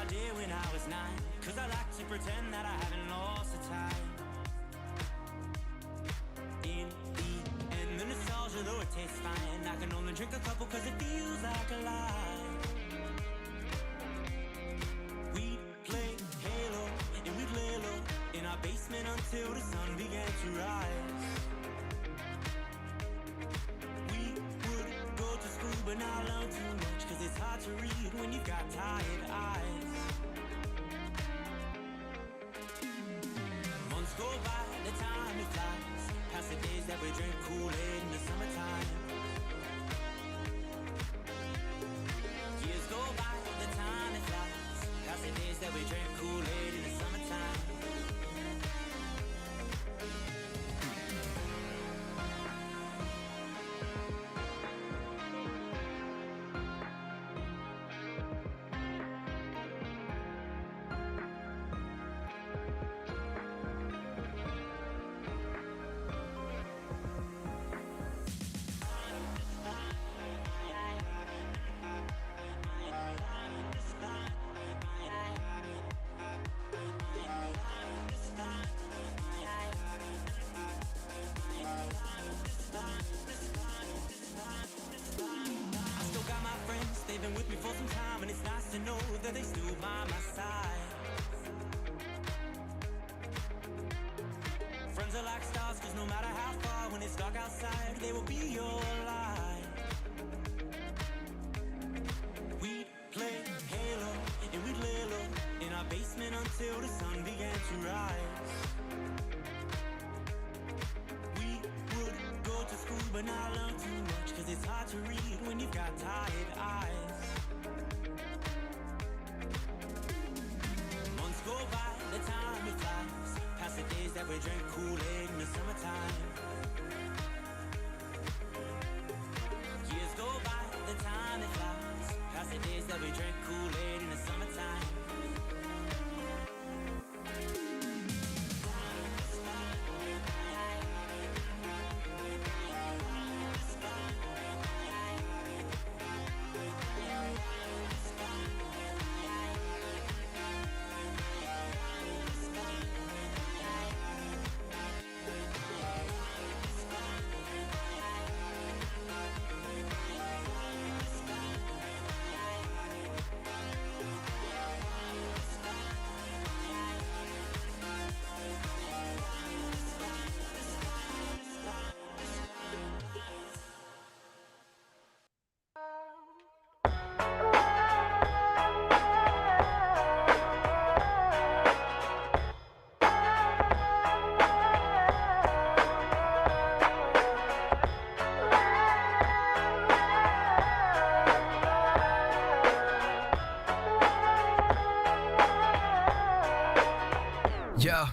I did when I was 9, 'cause I like to pretend that I haven't lost the time. In the end, the nostalgia, though it tastes fine, I can only drink a couple 'cause it feels like a lie. We'd play Halo and we'd lay low in our basement until the sun began to rise. We would go to school but not learn too much, 'cause it's hard to read when you've got tired eyes. Months go by, the time it flies, past the days that we drink Kool-Aid in the summertime. Years go by, the time it flies, past the days that we drink Kool-Aid in the summertime. I still got my friends, they've been with me for some time, and it's nice to know that they still by my side. Friends are like stars, 'cause no matter how far, when it's dark outside, they will be your light. We'd play Halo and we'd lay low in our basement until the sun began to rise. We would go to school but not learn too much, 'cause it's hard to read when you've got tired eyes. Months go by, the time it flies, past the days that we drank Kool-Aid in the summertime. Years go by, the time it flies, past the days that we drank Kool-Aid in the summertime. Yo,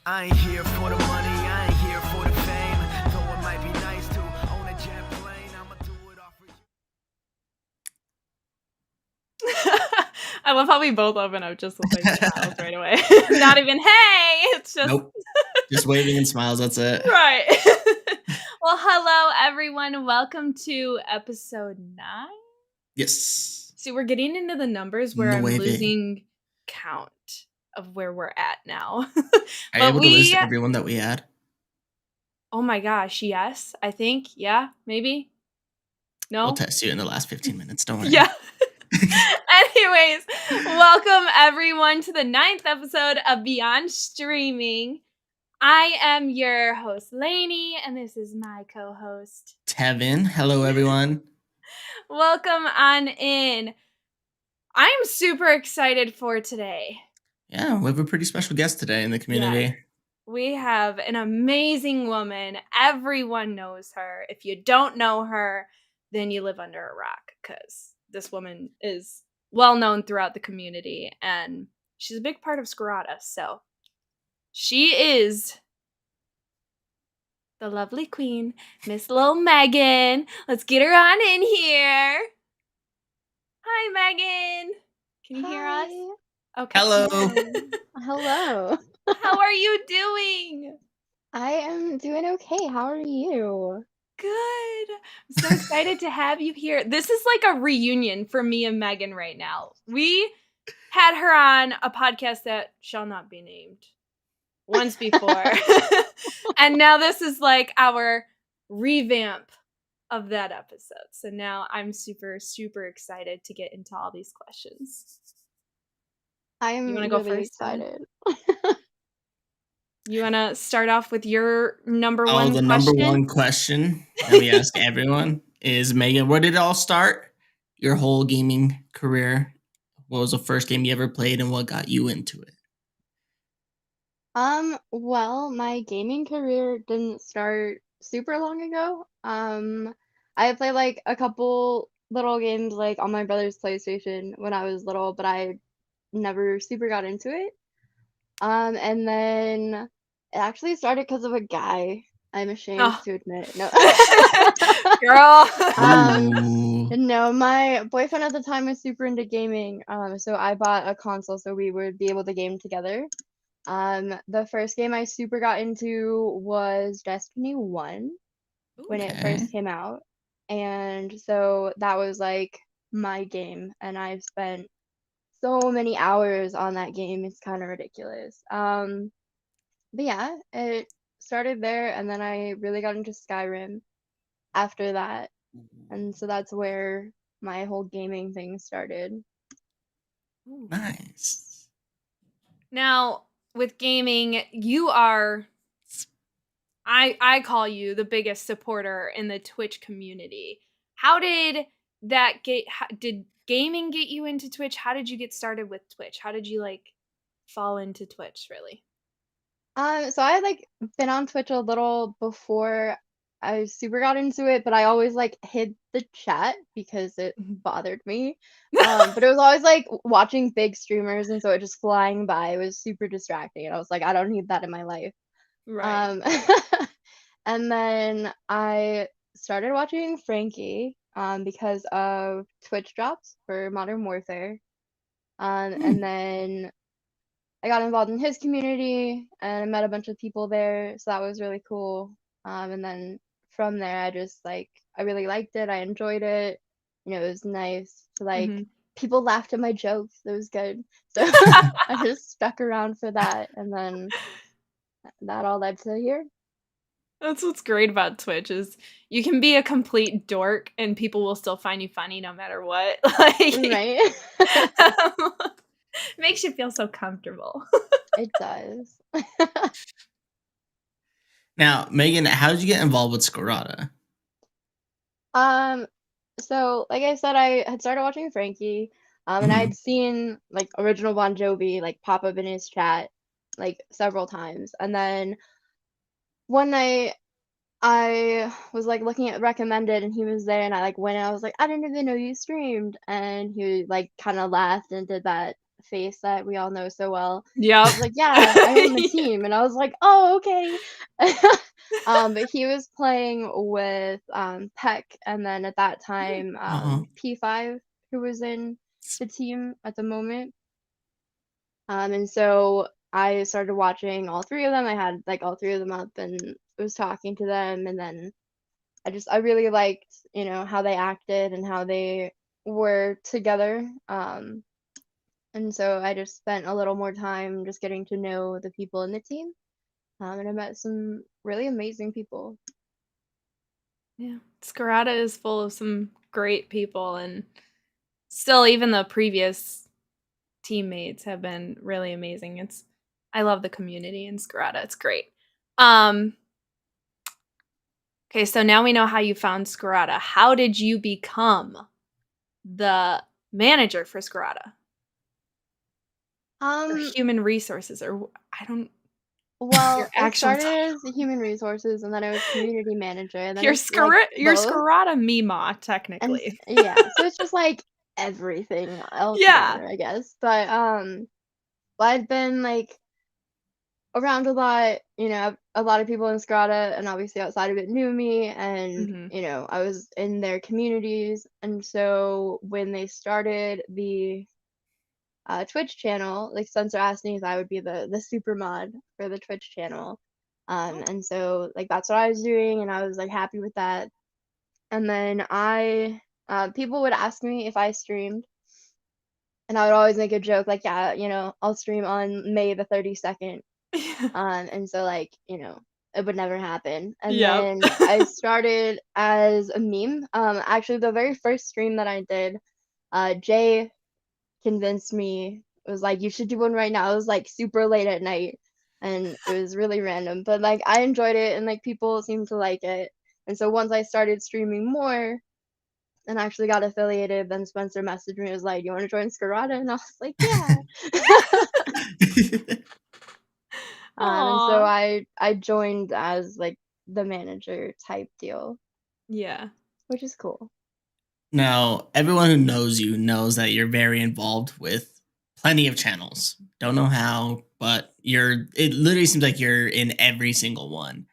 I ain't here for the money, I ain't here for the fame. Though it might be nice to own a jet plane, I'ma do it all for you. I love how we both open up just with like smiles right away. Not even hey, it's just Nope. Just waving and smiles, that's it. right. Well, hello everyone. Welcome to episode 9. Yes. See, we're getting into the numbers where I'm losing count of where we're at now. Are you able to list everyone that we had? Oh my gosh, yes. I think, yeah, maybe. No. We'll test you in the last 15 minutes, don't worry. Yeah. Anyways, welcome everyone to the 9th episode of Beyond Streaming. I am your host, Lainie, and this is my co-host, Tevin. Hello, everyone. Welcome on in. I'm super excited for today. Yeah, we have a pretty special guest today in the community. Yes. We have an amazing woman. Everyone knows her. If you don't know her, then you live under a rock, because this woman is well known throughout the community, and she's a big part of Skarata. So she is the lovely queen, Miss Lil Megan. Let's get her on in here. Hi, Megan. Can you hear us? Okay. Hello. Hello. How are you doing? I am doing okay. How are you? Good. I'm so excited to have you here. This is like a reunion for me and Megan right now. We had her on a podcast that shall not be named once before. And now this is like our revamp of that episode. So now I'm super, super excited to get into all these questions. I'm You want to go really first, Tevin? excited. You want to start off with your number Oh, one the question? number one question that we ask everyone is, Megan, where did it all start? Your whole gaming career. What was the first game you ever played and what got you into it? Well, my gaming career didn't start super long ago. I played like a couple little games like on my brother's PlayStation when I was little, but I never super got into it. And then it actually started because of a guy. I'm ashamed Oh. to admit. No. Girl. Ooh. No, my boyfriend at the time was super into gaming. So I bought a console so we would be able to game together. The first game I super got into was Destiny 1 when it Okay. first came out. And so that was like my game, and I've spent so many hours on that game. It's kind of ridiculous. But yeah, it started there, and then I really got into Skyrim after that. And so that's where my whole gaming thing started. Nice. Now, with gaming, you are I call you the biggest supporter in the Twitch community. How did that did gaming get you into Twitch? How did you get started with Twitch? How did you like fall into Twitch really? So I had like been on Twitch a little before I super got into it, but I always like hid the chat because it bothered me. But it was always like watching big streamers, and so it just flying by. It was super distracting, and I was like, I don't need that in my life. Right. And then I started watching Frankie because of Twitch drops for Modern Warfare. And then I got involved in his community and I met a bunch of people there, so that was really cool. And then from there, I really liked it. I enjoyed it. It was nice to Mhm. people laughed at my jokes. It was good. So I just stuck around for that, and then that all led to here. That's what's great about Twitch is you can be a complete dork and people will still find you funny no matter what. Right? Makes you feel so comfortable. It does. Now, Megan, how did you get involved with Skarata? So like I said, I had started watching Frankie, and I'd seen like original Bon Jovi like pop up in his chat like several times, and then one night I was like looking at recommended, and he was there, and I like went, and I was like, I didn't even know you streamed, and he like kind of laughed and did that face that we all know so well. Yep. I was like, yeah, I own the team, and I was like, oh, okay. But he was playing with Peck, and then at that time P5, who was in the team at the moment. And so I started watching all three of them. I had like all three of them up and was talking to them, and then I really liked, how they acted and how they were together. And so I just spent a little more time just getting to know the people in the team. And I met some really amazing people. Yeah. Skarata is full of some great people and still even the previous teammates have been really amazing. I love the community in Skarata. It's great. Okay, so now we know how you found Skarata. How did you become the manager for Skarata? Or human resources, or I don't. Well, Your it actual started title. as human resources, and then I was community manager, and then You're it's like You're both. Skarata Mima, And technically. yeah, so it's just like everything all Yeah. together, I guess. But well, I'd been like around a lot, a lot of people in Skarata, and obviously outside of it knew me, and Mhm. I was in their communities, and so when they started the Twitch channel, like Spencer asked me if I would be the super mod for the Twitch channel. And so like that's what I was doing, and I was like happy with that. And then people would ask me if I streamed, And I would always make a joke like, yeah, I'll stream on May the 32nd. And so like, it would never happen. And Yep. then I started as a meme. Actually the very first stream that I did, Jay convinced me. It was like, you should do one right now. It was like super late at night and it was really random. But like I enjoyed it and like people seemed to like it. And so once I started streaming more and actually got affiliated, then Spencer messaged me and was like, you want to join Skarata? And I was like, yeah. And so Aw. I joined as like the manager type deal, Yeah. which is cool. Now, everyone who knows you knows that you're very involved with plenty of channels. Don't know how, but it literally seems like you're in every single one.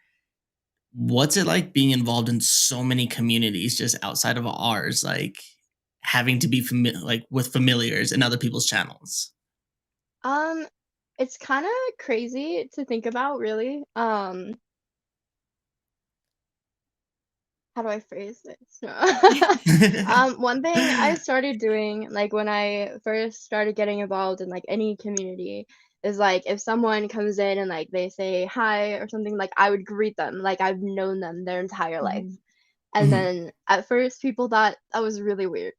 What's it like being involved in so many communities just outside of ours, like having to be with familiars and other people's channels? It's kind of crazy to think about, really. How do I phrase this? No. One thing I started doing, like when I first started getting involved in like any community, is like if someone comes in and like they say hi or something, like I would greet them like I've known them their entire life. Mhm. And Mhm. then at first people thought that was really weird.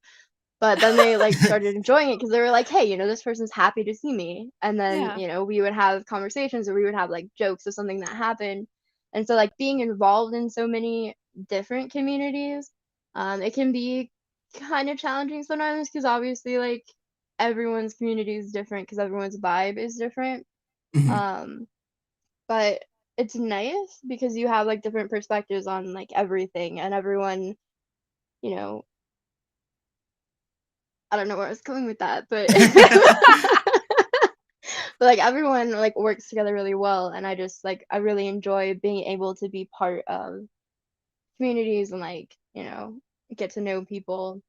But then they like started enjoying it because they were like, hey, this person's happy to see me. And then, Yeah. we would have conversations or we would have like jokes of something that happened. And so like being involved in so many different communities, it can be kind of challenging sometimes because obviously like everyone's community is different because everyone's vibe is different. Mhm. Um, but it's nice because you have like different perspectives on like everything and everyone, you know, I don't know where I was going with that, but but like everyone like works together really well, and I really enjoy being able to be part of communities and like get to know people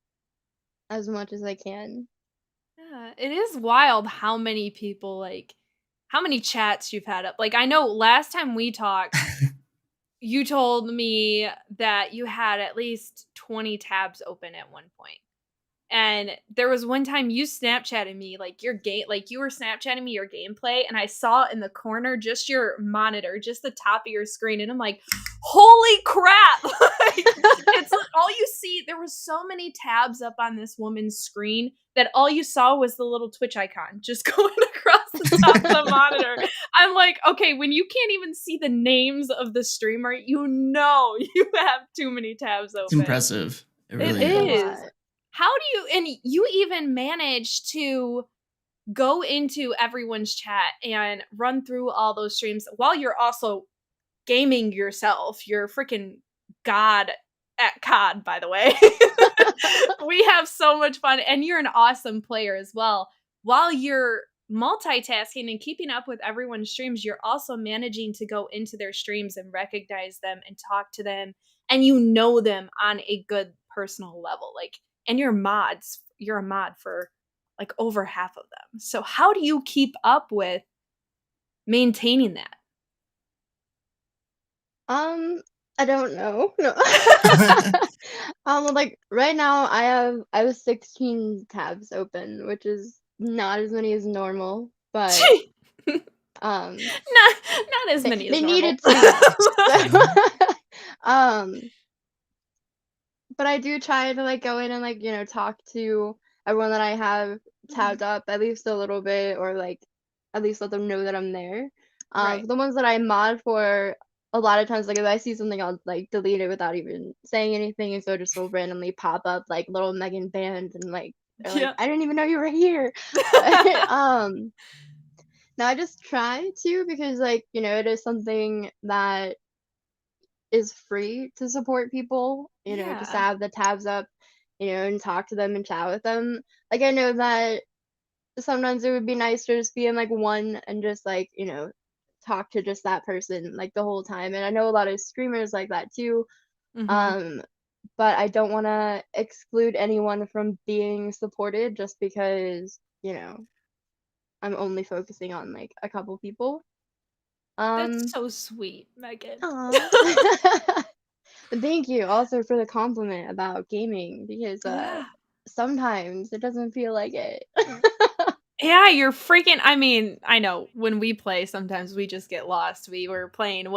as much as I can. Yeah, it is wild how many people how many chats you've had up. Like I know last time we talked, you told me that you had at least 20 tabs open at one point. And there was one time you Snapchatted me like your game, like you were Snapchatting me your gameplay, and I saw in the corner just your monitor, just the top of your screen, and I'm like, holy crap! Like, it's like all you see. There was so many tabs up on this woman's screen that all you saw was the little Twitch icon just going across the top of the monitor. I'm like, okay, when you can't even see the names of the streamer, you have too many tabs It's open. impressive. It It really It's a is. is. lot. How do you, and you even manage to go into everyone's chat and run through all those streams while you're also gaming yourself. You're freaking god at COD, by the way. We have so much fun, and you're an awesome player as well. While you're multitasking and keeping up with everyone's streams, you're also managing to go into their streams and recognize them and talk to them, and you know them on a good personal level. Like, and you're a mod for like over half of them. So how do you keep up with maintaining that? I don't know. No. Like right now I have 16 tabs open, which is not as many as normal, but um Not as many as they normal. needed to be there. So, but I do try to like go in and like, talk to everyone that I have tabbed up at least a little bit or like at least let them know that I'm there. Right. For the ones that I mod for, a lot of times like if I see something I'll like delete it without even saying anything and so it just will randomly pop up like Lil Megan band and like they're like, Yeah. I didn't even know you were here. But now I just try to because like, it is something that is free to support people, just to Yeah. have the tabs up, and talk to them and chat with them. Like I know that sometimes it would be nice to just be in like one and just like, talk to just that person like the whole time. And I know a lot of streamers like that too. Mhm. Um, but I don't want to exclude anyone from being supported just because, I'm only focusing on like a couple people. That's Um, so sweet, Megan. Aw. Thank you also for the compliment about gaming because Yeah. sometimes it doesn't feel like it. Yeah, you're freaking. I mean, I know when we play, sometimes we just get lost. We were playing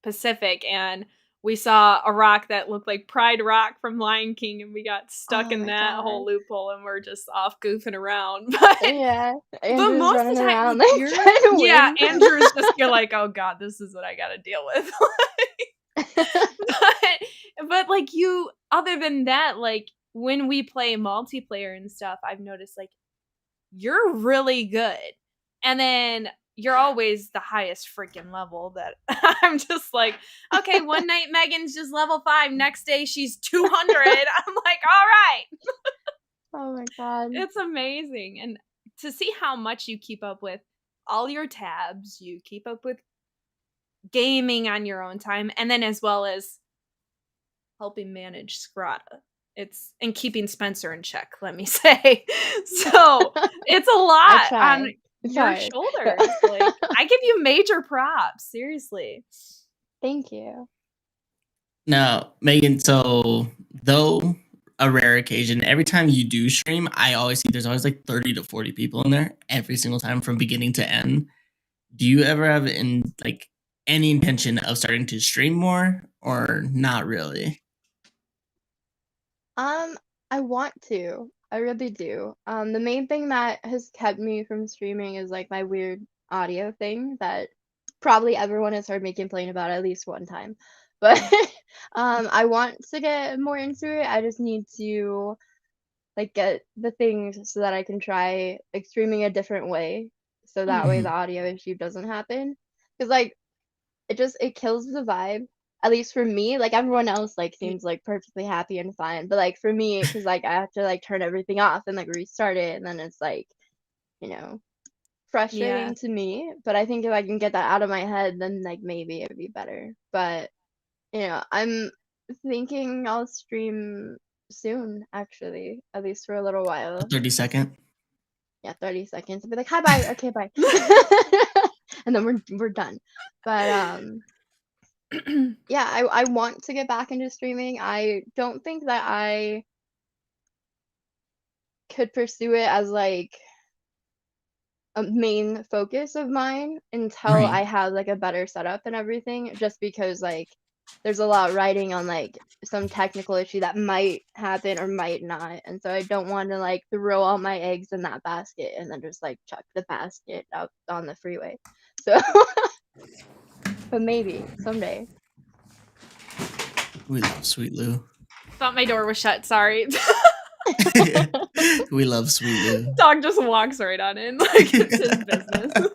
Pacific, and we saw a rock that looked like Pride Rock from Lion King, and we got stuck Oh in my that god. whole loophole, and we're just off goofing around. But Andrew's most of running the time, around like, like you're trying to yeah, win. Andrew's just you're like, oh god, this is what I got to deal with. but like you, other than that, like when we play multiplayer and stuff, I've noticed like you're really good. And then you're always the highest freaking level that I'm just like, okay, one night Megan's just level 5, next day she's 200. I'm like, all right. Oh my god. It's amazing. And to see how much you keep up with all your tabs, you keep up with gaming on your own time, and then as well as helping manage Skarata. It's and keeping Spencer in check, let me say. So it's a I lot try. on It's your hard. shoulders. Like I give you major props, seriously. Thank you. Now, Megan, so though a rare occasion, every time you do stream, I always see there's always like 30 to 40 people in there every single time from beginning to end. Do you ever have any intention of starting to stream more or not really? I want to. I really do. The main thing that has kept me from streaming is like my weird audio thing that probably everyone has heard me complain about at least one time. But I want to get more into it. I just need to like get the things so that I can try like streaming a different way so that way Mhm. the audio issue doesn't happen. Because like it kills the vibe. At least for me, like everyone else like seems like perfectly happy and fine. But like for me, because like I have to like turn everything off and like restart it, and then it's like, you know, Yeah. frustrating to me. But I think if I can get that out of my head, then like maybe it'd be better. But I'm thinking I'll stream soon, actually, at least for a little A while. 30-second? Yeah, 30 seconds. I'll be like, hi, bye. Okay, bye. And then we're done. But yeah, I want to get back into streaming. I don't think that I could pursue it as like a main focus of mine until Right. I have like a better setup and everything, just because like there's a lot riding on like some technical issue that might happen or might not. And so I don't want to like throw all my eggs in that basket and then just like chuck the basket out on the freeway. So, but maybe someday. We love Sweet Lou. Thought my door was shut, sorry. We love Sweet Lou. Dog just walks right on in like it's his business.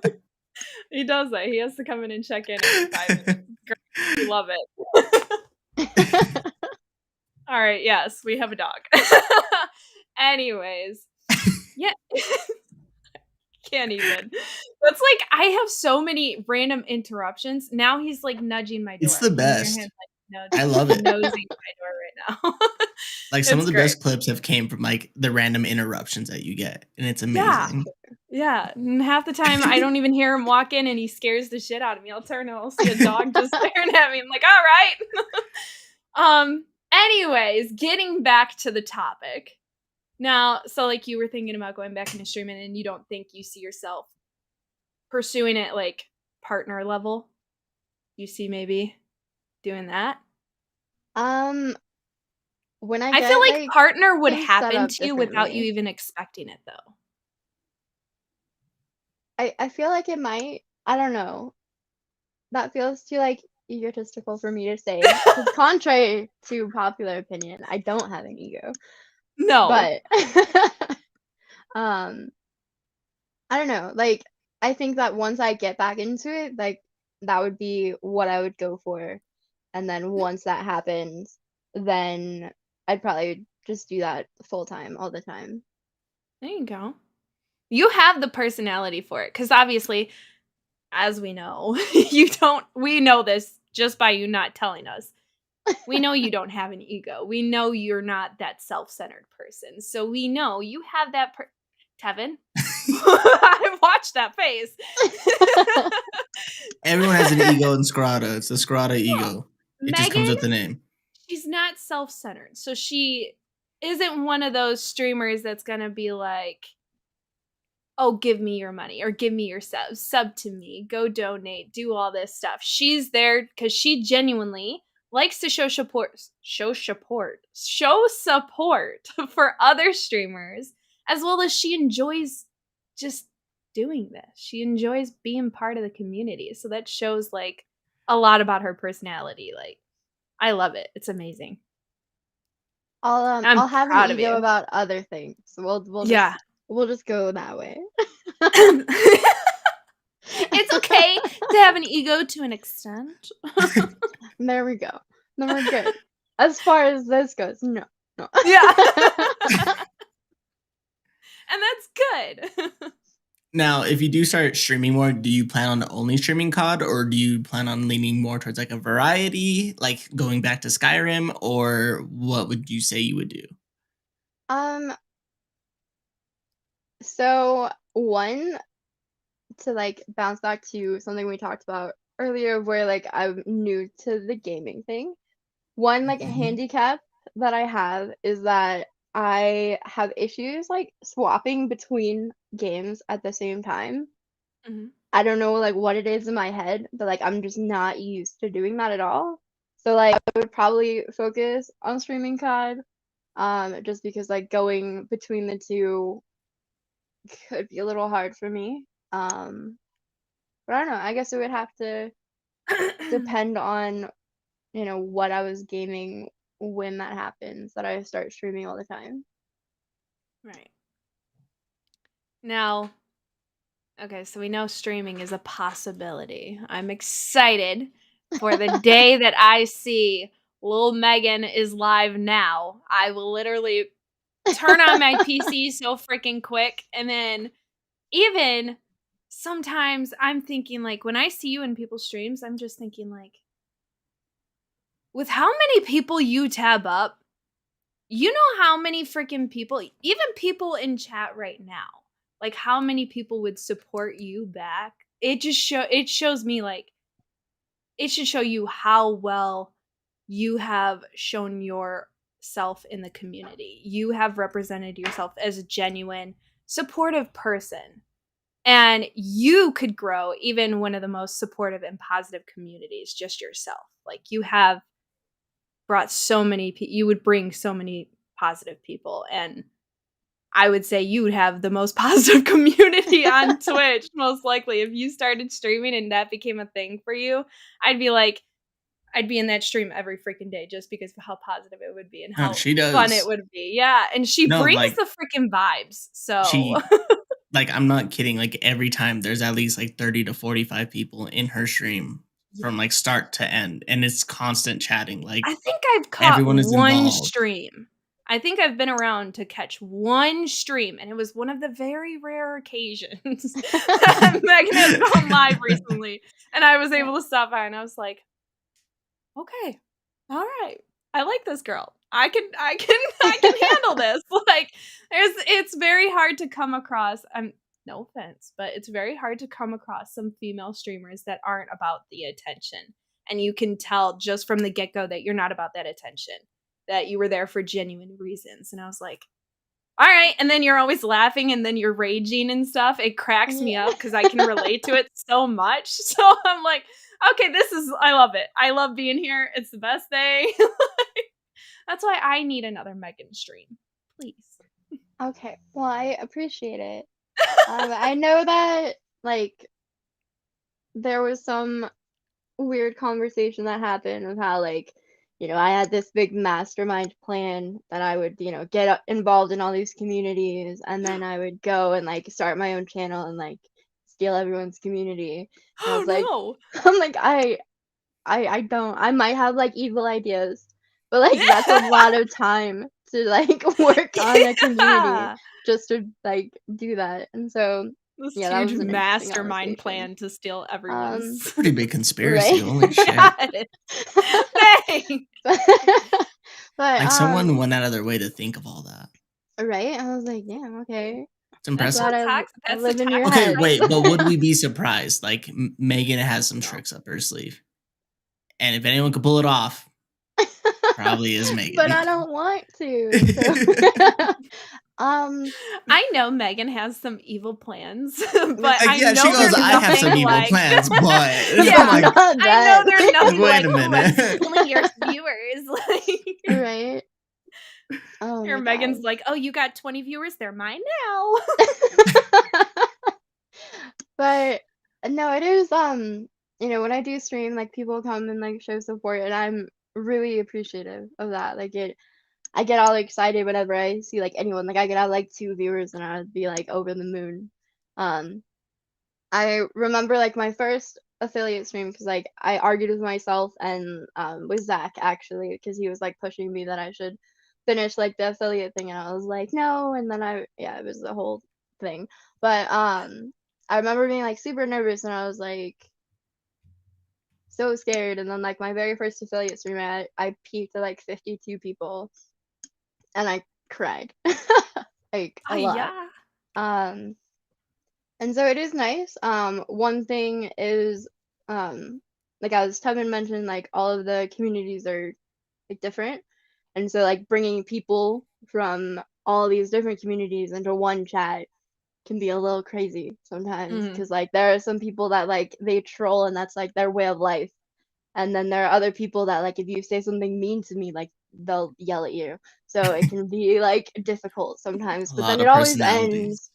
He does that. He has to come in and check in every 5 minutes. Great. We love it. All right, yes, we have a dog. Anyways, yeah. Can't even. That's like I have so many random interruptions. Now he's like nudging my door. It's the Can you hear best. him, like, I love it. nosing my door right now. Like some of It's the great. best clips have came from like the random interruptions that you get, and it's Yeah. amazing. Yeah. And half the time I don't even hear him walk in and he scares the shit out of me. I'll turn and I'll see a dog just staring at me. I'm like, all right. Anyways, getting back to the topic. Now, so like you were thinking about going back into streaming and you don't think you see yourself pursuing it like partner level? You see maybe doing that? When I I get feel like like partner would things set happen up to you without you differently, even expecting it though. I feel like it might. I don't know. That feels too like egotistical for me to say. Because contrary to popular opinion, I don't have an ego. No. But um, I don't know. Like I think that once I get back into it, like that would be what I would go for. And then once that happens, then I'd probably just do that full time all the time. There you go. You have the personality for it cuz obviously as we know, we know this just by you not telling us. We know you don't have an ego. We know you're not that self-centered person. So we know you have that Tevin. I watched that face. Everyone has an ego in Skarata. It's the Skarata ego. It just comes Megan, with the name. she's not self-centered. So she isn't one of those streamers that's going to be like, oh, give me your money or give me your sub to me, go donate, do all this stuff. She's there because she genuinely likes to show support for other streamers, as well as she enjoys just doing this. She enjoys being part of the community. So that shows like a lot about her personality. Like, I love it. It's amazing. I'm I'll have proud an of ego you. about other things. We'll Yeah. just go that way. It's okay to have an ego to an extent. There we go. Then we're good. As far as this goes, no. Yeah. And that's good. Now, if you do start streaming more, do you plan on only streaming COD, or do you plan on leaning more towards like a variety, like going back to Skyrim, or what would you say you would do? So one, to like bounce back to something we talked about earlier, where like I'm new to the gaming thing. One like a Mhm. handicap that I have is that I have issues like swapping between games at the same time. Mhm. I don't know like what it is in my head, but like I'm just not used to doing that at all. So like I would probably focus on streaming COD, just because like going between the two could be a little hard for me. But I don't know. I guess it would have to depend on, what I was gaming when that happens, that I start streaming all the time. Right. Now, okay, so we know streaming is a possibility. I'm excited for the day that I see Lil Megan is live now. I will literally turn on my PC so freaking quick. And then even sometimes I'm thinking, like, when I see you in people's streams, I'm just thinking, like, with how many people you tab up, you know how many freaking people, even people in chat right now, like how many people would support you back. It shows me like it should show you how well you have shown yourself in the community. You have represented yourself as a genuine supportive person, and you could grow even one of the most supportive and positive communities just yourself. Like you have brought so many you would bring so many positive people, and I would say you would have the most positive community on Twitch, most likely. If you started streaming and that became a thing for you, I'd be in that stream every freaking day just because of how positive it would be and Oh, how she fun it does. would be. Yeah, and she No, brings like the freaking vibes. So, she, like, I'm not kidding. Like every time there's at least like 30 to 45 people in her stream from like start to end, and it's constant chatting. Like I think I've caught everyone is one involved. stream. I think I've been around to catch one stream, and it was one of the very rare occasions that Megan has gone live recently, and I was able to stop by, and I was like, okay, all right, I like this girl. I can handle this. Like, it's very hard to come across. No offense, but it's very hard to come across some female streamers that aren't about the attention. And you can tell just from the get-go that you're not about that attention, that you were there for genuine reasons. And I was like, all right. And then you're always laughing and then you're raging and stuff. It cracks me Yeah. up because I can relate to it so much. So I'm like, okay, I love it. I love being here. It's the best day. That's why I need another Megan stream. Please. Okay, well, I appreciate it. I know that like there was some weird conversation that happened of how like, I had this big mastermind plan that I would, get involved in all these communities, and then I would go and like start my own channel and like steal everyone's community. And I Oh was like, no. I'm like, I don't. I might have like evil ideas, but like that's a lot of time to like work on a community Yeah. just to like do that. And so This yeah, that huge was an interesting mastermind conversation. plan to steal everyone's. Pretty big conspiracy. Right. Holy shit. Yeah, it is. Thanks. But Like someone went out of their way to think of all that. right. I was like, damn, okay. It's I'm That's impressive. glad so toxic. I That's the live in your toxic Okay, head. wait, but would we be surprised? Like Megan has some tricks up her sleeve, and if anyone could pull it off, probably is Megan. But I don't want to. So I know Megan has some evil plans, but Like, I yeah, know she goes, they're I have nothing some evil like plans, but Yeah. I'm like, Not I know that. they're nothing Wait like, a "Oh, I'm minute." stealing your viewers." Like, Right. Oh or my Megan's gosh. like, "Oh, you got 20 viewers, they're mine now." But no, it is when I do stream, like people come and like show support, and I'm really appreciative of that. Like I get all excited whenever I see like anyone. Like I could have like 2 viewers and I'd be like over the moon. Um, I remember like my first affiliate stream because like I argued with myself and with Zach actually because he was like pushing me that I should finish like the affiliate thing and I was like no, and then it was the whole thing. But I remember being like super nervous and I was like so scared, and then like my very first affiliate stream I peaked at like 52 people and I cried like a lot. Yeah. Um, and so it is nice. One thing is, like as Tevin mentioned, like all of the communities are like different, and so like bringing people from all these different communities into one chat can be a little crazy sometimes Mhm. because like there are some people that like they troll and that's like their way of life, and then there are other people that like if you say something mean to me like they'll yell at you, so it can be like difficult sometimes, A but then lot it of always personalities. ends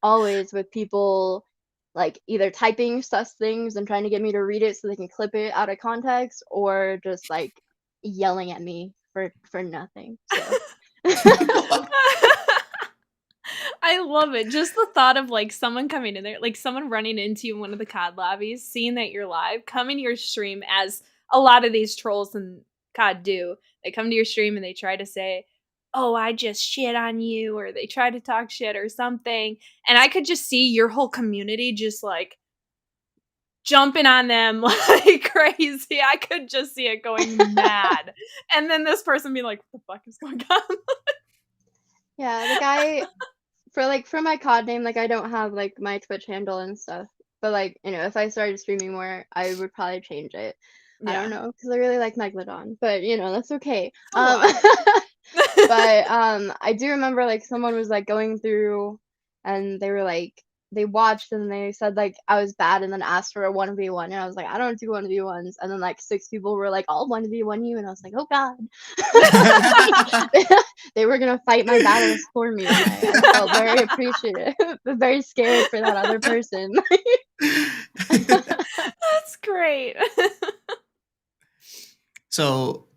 always with people like either typing sus things and trying to get me to read it so they can clip it out of context or just like yelling at me for nothing, so I love it. Just the thought of like someone coming in there, like someone running into you in one of the COD lobbies, seeing that you're live, coming to your stream as a lot of these trolls in COD do. They come to your stream and they try to say, "Oh, I just shit on you," or they try to talk shit or something. And I could just see your whole community just like jumping on them like crazy. I could just see it going mad. And then this person being like, "What the fuck is going on?" yeah, like I for my COD name, like I don't have like my Twitch handle and stuff. But like, if I started streaming more, I would probably change it. I don't Yeah. know, because I really like Megalodon, but that's okay. Oh, But I do remember like someone was like going through and they were like they watched and they said like I was bad and then asked for a 1v1 and I was like I don't do 1v1s, and then like 6 people were like I'll 1v1 you, and I was like oh god. They were gonna fight my battles for me, and I felt very appreciative but very scared for that other person. That's great. So,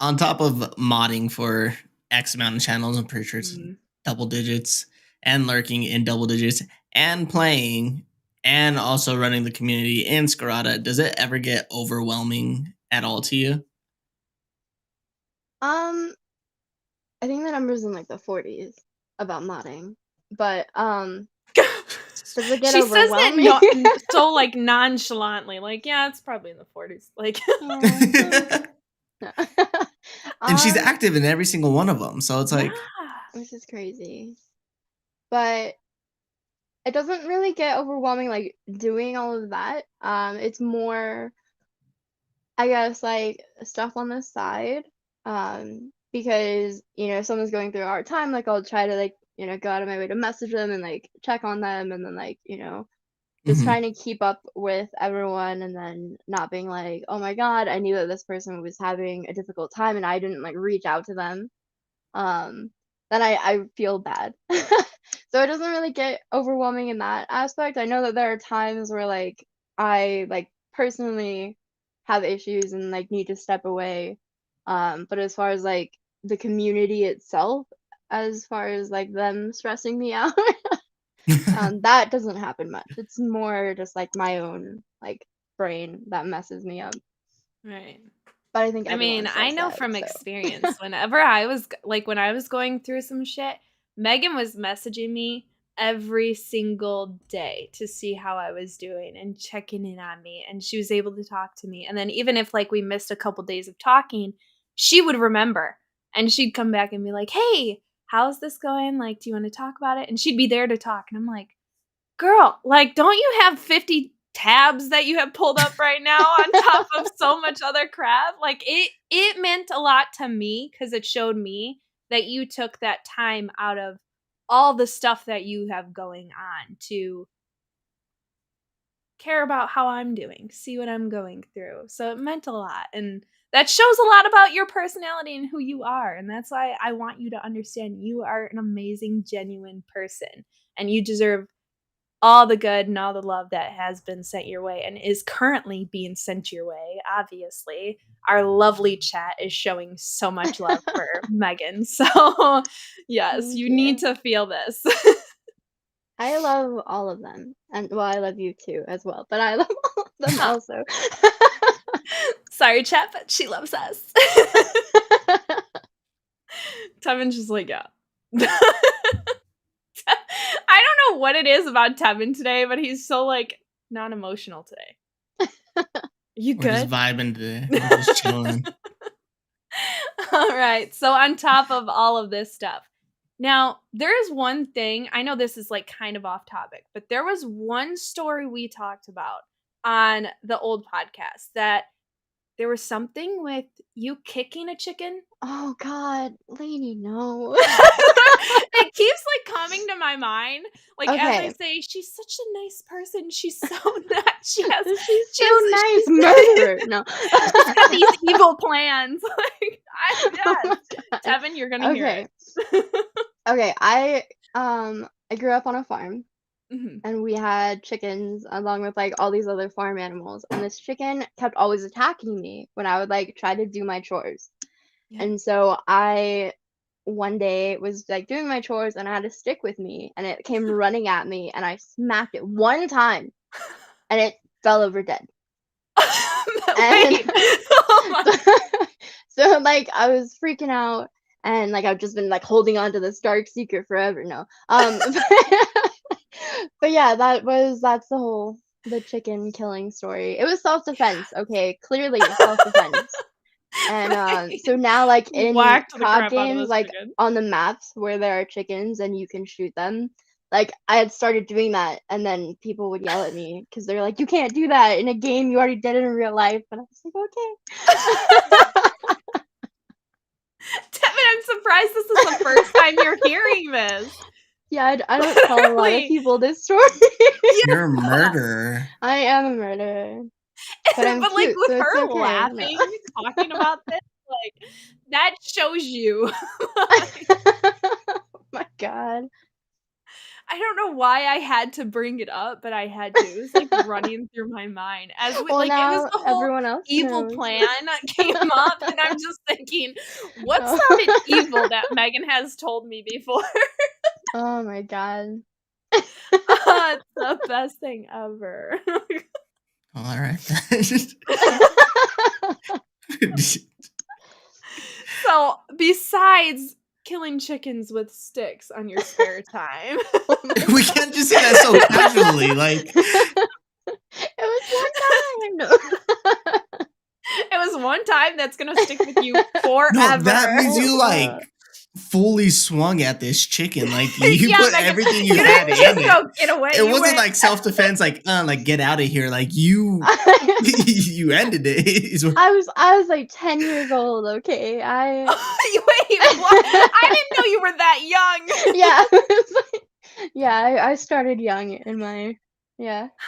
on top of modding for X amount of channels, I'm pretty sure it's double digits, and lurking in double digits, and playing, and also running the community in Skarata, does it ever get overwhelming at all to you? I think the number's in like the 40s about modding, but does it get She says it overwhelming? so like nonchalantly, like yeah, it's probably in the 40s. Like Yeah. And she's um, active in every single one of them, so it's yeah. like, which is crazy, but it doesn't really get overwhelming like doing all of that. It's more, I guess, like stuff on the side. Because if someone's going through a hard time, like I'll try to like go out of my way to message them and like check on them, and then like just mhm. trying to keep up with everyone, and then not being like, oh my god, I knew that this person was having a difficult time and I didn't like reach out to them. Um, then I feel bad. So it doesn't really get overwhelming in that aspect. I know that there are times where like I like personally have issues and like need to step away. But as far as like the community itself, as far as like them stressing me out, that doesn't happen much. It's more just like my own like brain that messes me up. Right. But I think I mean, everyone I says know that, from so. experience, whenever I was when I was going through some shit, Megan was messaging me every single day to see how I was doing and checking in on me, and she was able to talk to me. And then even if like we missed a couple days of talking, she would remember and she'd come back and be like, "Hey, how's this going? Like, do you want to talk about it?" And she'd be there to talk. And I'm like, "Girl, like, don't you have 50 tabs that you have pulled up right now on top of so much other crap?" Like, it meant a lot to me because it showed me that you took that time out of all the stuff that you have going on to care about how I'm doing, see what I'm going through. So it meant a lot. And that shows a lot about your personality and who you are. And that's why I want you to understand you are an amazing, genuine person. And you deserve all the good and all the love that has been sent your way and is currently being sent your way, obviously. Our lovely chat is showing so much love for Megan. So, yes, Thank you you. need to feel this. I love all of them. And well, I love you too as well, but I love all of them also. Sorry, chat, but she loves us. Tevin's just like, yeah. I don't know what it is about Tevin today, but he's so like non-emotional today. You We're just good? vibing today. We're just chilling. All right. So on top of all of this stuff, now there is one thing, I know this is like kind of off topic, but there was one story we talked about on the old podcast that there was something with you kicking a chicken. Oh God, Lainie, no. It keeps like coming to my mind. Like as I Okay. say, she's such a nice person. She's so nice. She's so nice, murderer. No. she's got these evil plans. Like Oh yes. my God. Tevin, you're gonna hear it. Okay, I grew up on a farm Mhm. and we had chickens along with like all these other farm animals, and this chicken kept always attacking me when I would like try to do my chores. Yeah. And so I one day was like doing my chores and I had a stick with me and it came running at me and I smacked it one time and it fell over dead. Wait. Oh my- So like I was freaking out and like I've just been like holding on to this dark secret forever. No. But yeah, that's the chicken killing story. It was self-defense, okay? Clearly self-defense. And so now like in Whacked the COD crap out of games, this like chicken. on the maps where there are chickens and you can shoot them, like I had started doing that and then people would yell at me because they're like, you can't do that in a game, you already did it in real life. And I was like, okay. Tevin, I'm surprised this is the first time you're hearing this. Yeah, I don't tell a lot of Literally. people this story. You're a murderer. I am a murderer. But I'm But like cute, with so it's her okay. No. laughing, talking about this, like that shows you. Oh my God. I don't know why I had to bring it up, but I had to. It was like running through my mind as we, Well, like it was now the whole everyone else evil knows. plan that came up, and I'm just thinking, what Oh. sounded evil that Megan has told me before? Oh my God. It's the best thing ever. All right. So, besides killing chickens with sticks on your spare time, We can't just say that so casually. Like, It was one time. No. it was one time that's gonna stick with you forever. no, that means It you was. like fully swung at this chicken. Like you Yeah, put Megan, everything you you had didn't in just it. go get away. It You wasn't went, like self-defense, like get out of here. Like you you ended it. Is what- I was like 10 years old, okay? Wait, what? I didn't know you were that young. Yeah. It was like- yeah, I started young in my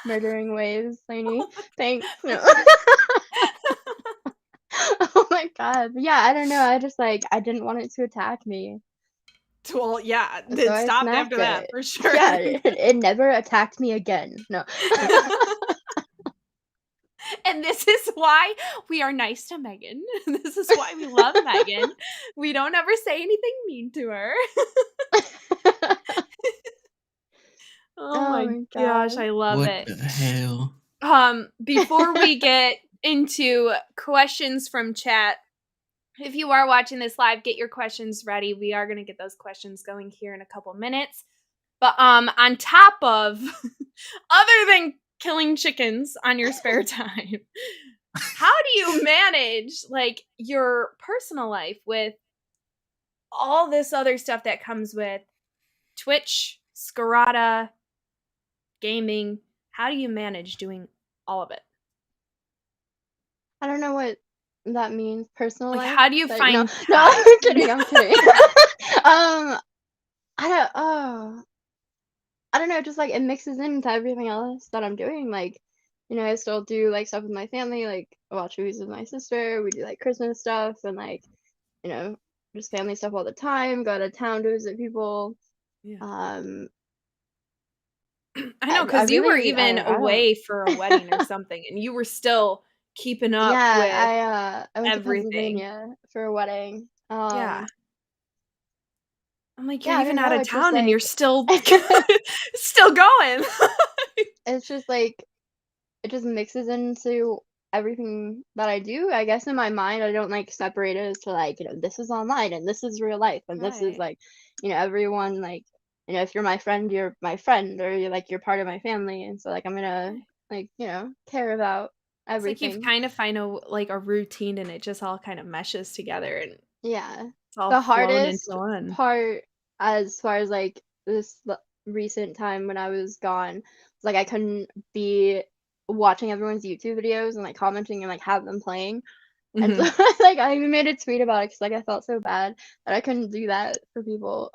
murdering ways, Lainey. Thanks. No. Oh my God. Yeah, I don't know. I just like I didn't want it to attack me. Well, yeah, So it I stopped smacked after that it. for sure. Yeah, it never attacked me again. No. And this is why we are nice to Megan. This is why we love Megan. We don't ever say anything mean to her. Oh my gosh, God. I love what it. the hell? Before we get into questions from chat, if you are watching this live, get your questions ready. We are going to get those questions going here in a couple minutes. But on top of other than killing chickens on your spare time, how do you manage like your personal life with all this other stuff that comes with Twitch, Skirata Gaming? How do you manage doing all of it? I don't know what that means. Personal Like, life. how do you But find no, time? I'm kidding. I'm kidding. I don't I don't know, just like it mixes into everything else that I'm doing. Like, I still do like stuff with my family, like watch movies with my sister. We do like Christmas stuff and like, you know, just family stuff all the time. Go out of town to visit people. Yeah. Um, I know, I because you were really, even I don't. away for a wedding or something, and you were still keeping up with Yeah, I went to everything. Pennsylvania for a wedding. Yeah. I'm like, you're Yeah, I don't even out know. of It's just town and you're like still still going. it's just like it just mixes into everything that I do. I guess in my mind, I don't like separate it as to like, this is online and this is real life and this is Right. like, everyone like, if you're my friend, you're my friend or you're part of my family. And so like I'm gonna Right. like, care about It's like you've everything. kind of find a routine and it just all kind of meshes together and Yeah. it's all The flown into hardest one. part as far as like recent time when I was gone was like I couldn't be watching everyone's YouTube videos and like commenting and like have them playing. And so Mhm. like I even made a tweet about it because like I felt so bad that I couldn't do that for people.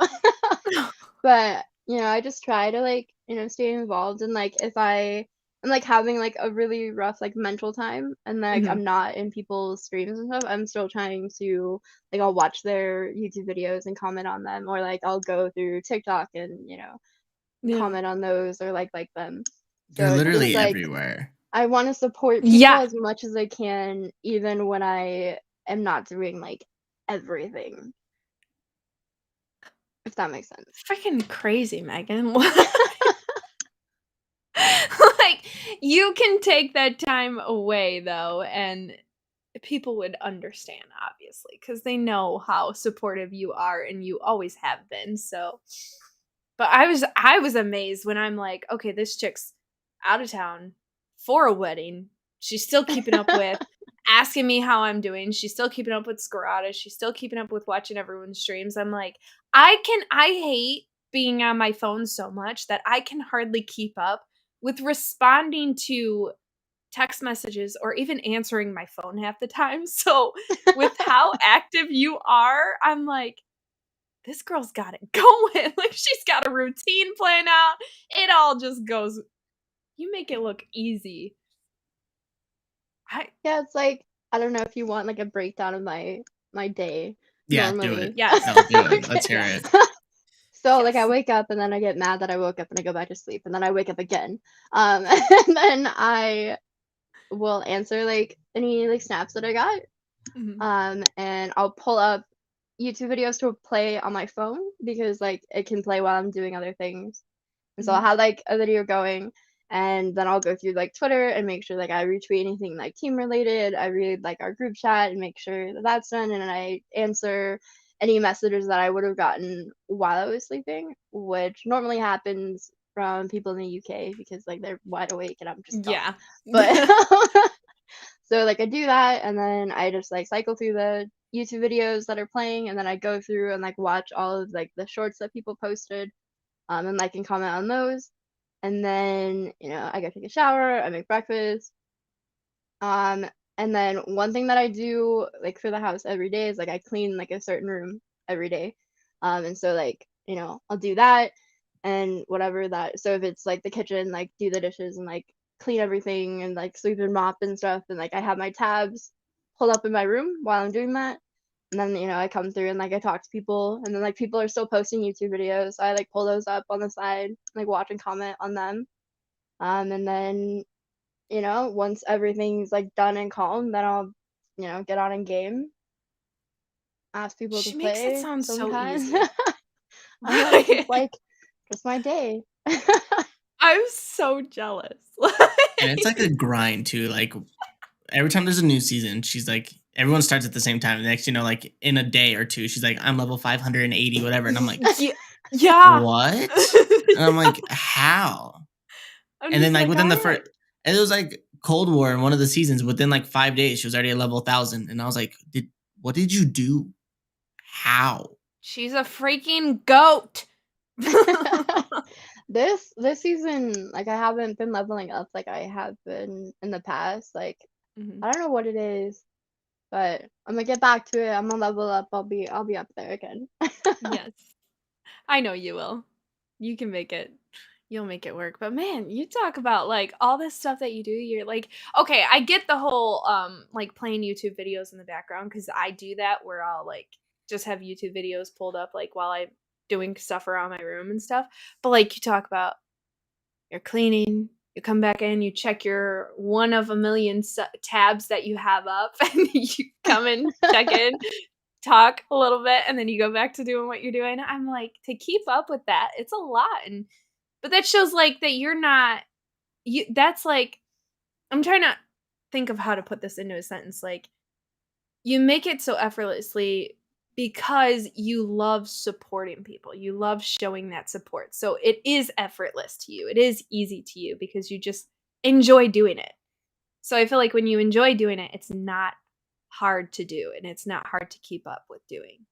But, I just try to like, stay involved and like if I'm like having like a really rough like mental time and like Mhm. I'm not in people's streams and stuff, I'm still trying to like I'll watch their YouTube videos and comment on them or like I'll go through TikTok and, Yeah. comment on those or like them. You're So it's just literally like everywhere. I want to support people Yeah. as much as I can even when I am not doing like everything, if that makes sense. Freaking crazy, Megan. Like, you can take that time away though, and people would understand, obviously, because they know how supportive you are and you always have been. So, but I was amazed when I'm like, okay, this chick's out of town for a wedding. She's still keeping up with asking me how I'm doing. She's still keeping up with Skarata. She's still keeping up with watching everyone's streams. I'm like, I hate being on my phone so much that I can hardly keep up with responding to text messages or even answering my phone half the time. So, with how active you are, I'm like, this girl's got it going. Like, she's got a routine planned out. It all just goes. You make it look easy. I Yeah, it's like I don't know if you want like a breakdown of my day Yeah, do normally. it. Yes. No, do it. Let's Okay. hear it. Yes. So like I Yes. wake up and then I get mad that I woke up and I go back to sleep and then I wake up again. And then I will answer like any like snaps that I got. Mhm. And I'll pull up YouTube videos to play on my phone because like it can play while I'm doing other things. And so I'll Mhm. have like a video going and then I'll go through like Twitter and make sure like I retweet anything like team related. I read like our group chat and make sure that that's done and then I answer any messages that I would have gotten while I was sleeping, which normally happens from people in the UK because like they're wide awake and I'm just gone. Yeah. But so like I do that and then I just like cycle through the YouTube videos that are playing and then I go through and like watch all of like the shorts that people posted and like and comment on those. And then, I go take a shower, I make breakfast. Um, and then one thing that I do like for the house every day is like I clean like a certain room every day. And so like, I'll do that and whatever that. So if it's like the kitchen, like do the dishes and like clean everything and like sweep and mop and stuff. And like I have my tabs pulled up in my room while I'm doing that. And then, I come through and like I talk to people and then like people are still posting YouTube videos. So I like pull those up on the side, like watch and comment on them. And then, once everything's like done and calm, then I'll, get on in game, ask people to She makes it play sound so sometimes. easy. I know it's just Right. like just my day. I'm so jealous. And it's like a grind too. Like every time there's a new season, she's like, everyone starts at the same time. The next, like in a day or two, she's like, I'm level 580, whatever. And I'm like, Yeah. Yeah. what? And I'm like, how? I'm And then just like like, within all the right. first, and it was like Cold War in one of the seasons. Within like 5 days, she was already at level 1,000. And I was like, what did you do? How? She's a freaking goat. This season, like I haven't been leveling up like I have been in the past. Like Mhm. I don't know what it is, but I'm gonna get back to it. I'm gonna level up. I'll be up there again. Yes. I know you will. You can make it. You'll make it work. But man, you talk about like all this stuff that you do. You're like, okay, I get the whole like playing YouTube videos in the background because I do that where I'll like just have YouTube videos pulled up like while I'm doing stuff around my room and stuff. But like you talk about you're cleaning, you come back in, you check your one of a million tabs that you have up, and you come and check in, talk a little bit, and then you go back to doing what you're doing. I'm like, to keep up with that, it's a lot. But that shows like that you're not you that's like I'm trying to think of how to put this into a sentence. Like you make it so effortlessly because you love supporting people. You love showing that support. So it is effortless to you. It is easy to you because you just enjoy doing it. So I feel like when you enjoy doing it, it's not hard to do and it's not hard to keep up with doing.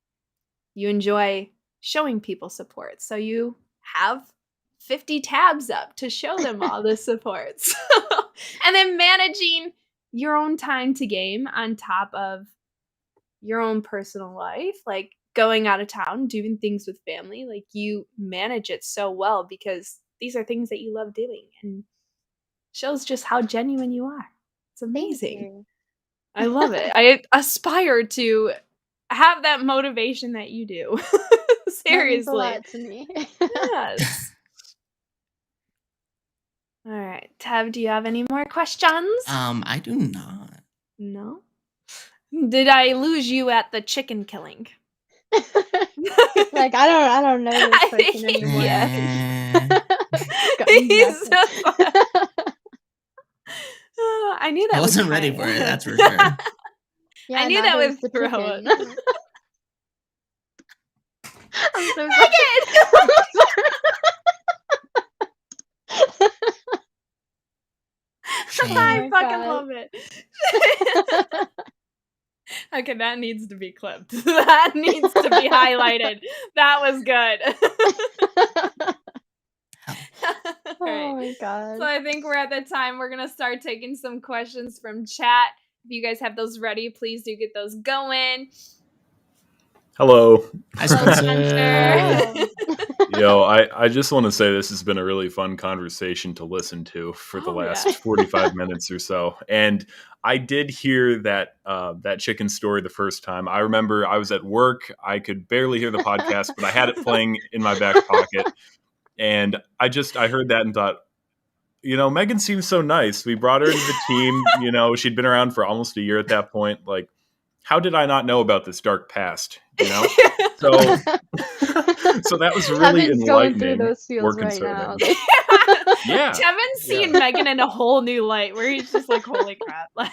You enjoy showing people support. So you have 50 tabs up to show them all the supports. And then managing your own time to game on top of your own personal life, like going out of town, doing things with family, like you manage it so well because these are things that you love doing and shows just how genuine you are. It's amazing. I love it. I aspire to have that motivation that you do. Seriously. That means a lot to me. Yes. All right. Tev, do you have any more questions? I do not. No? Did I lose you at the chicken killing? Like I don't know this person anymore. Yeah. He's so I knew that I wasn't ready for it, that's for sure. Yeah, I knew that was would the throw chicken. it. I'm so Shame. I my fucking God. love it. Okay, that needs to be clipped. That needs to be highlighted. That was good. Oh my God. So I think we're at the time we're gonna start taking some questions from chat. If you guys have those ready, please do get those going. Hello. Hi, Hello, Spencer. Spencer. Yo, I just want to say this has been a really fun conversation to listen to for the last 45 minutes or so. And I did hear that that chicken story the first time. I remember I was at work. I could barely hear the podcast, but I had it playing in my back pocket. And I heard that and thought, you know, Megan seems so nice. We brought her into the team. You know, she'd been around for almost a year at that point. Like, how did I not know about this dark past? You know? So that was really Tevin's enlightening. going through those feels right now. Yeah. Tevin's seeing Megan in a whole new light where he's just like, holy crap. Like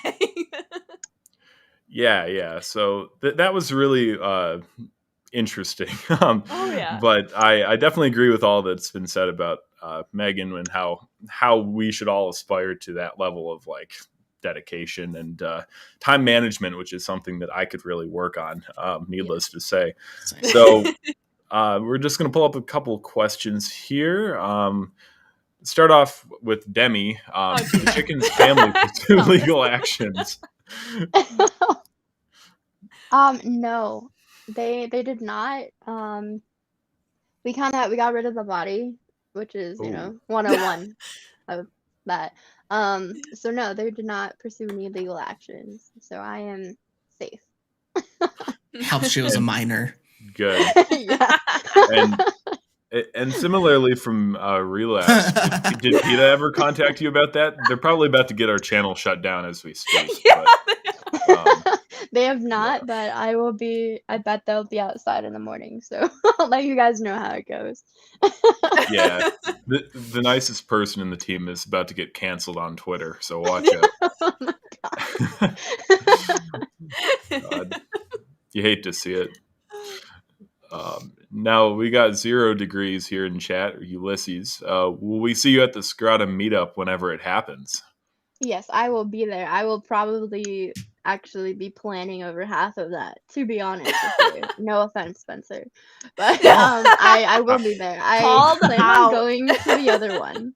Yeah. So that was really interesting. Oh yeah. But I definitely agree with all that's been said about Megan and how we should all aspire to that level of like dedication and time management, which is something that I could really work on, needless to say. So we're just going to pull up a couple of questions here. Start off with Demi. The chicken's family pursue legal actions. No, they did not. We got rid of the body, which is, you know, 101 of that. So no, they did not pursue any legal actions. So I am safe. Helps she was a minor. Good. Yeah. And similarly from Relapse, did PETA ever contact you about that? They're probably about to get our channel shut down as we speak. Yeah. But, they have not, but I bet they'll be outside in the morning. So I'll let you guys know how it goes. yeah. The nicest person in the team is about to get canceled on Twitter, so watch out. Oh my God. You hate to see it. Now we got 0 degrees here in chat, Ulysses. Will we see you at the Skarata meetup whenever it happens? Yes, I will be there. I will probably actually be planning over half of that, to be honest with you. No offense, Spencer. But I will be there. I plan on going to the other one.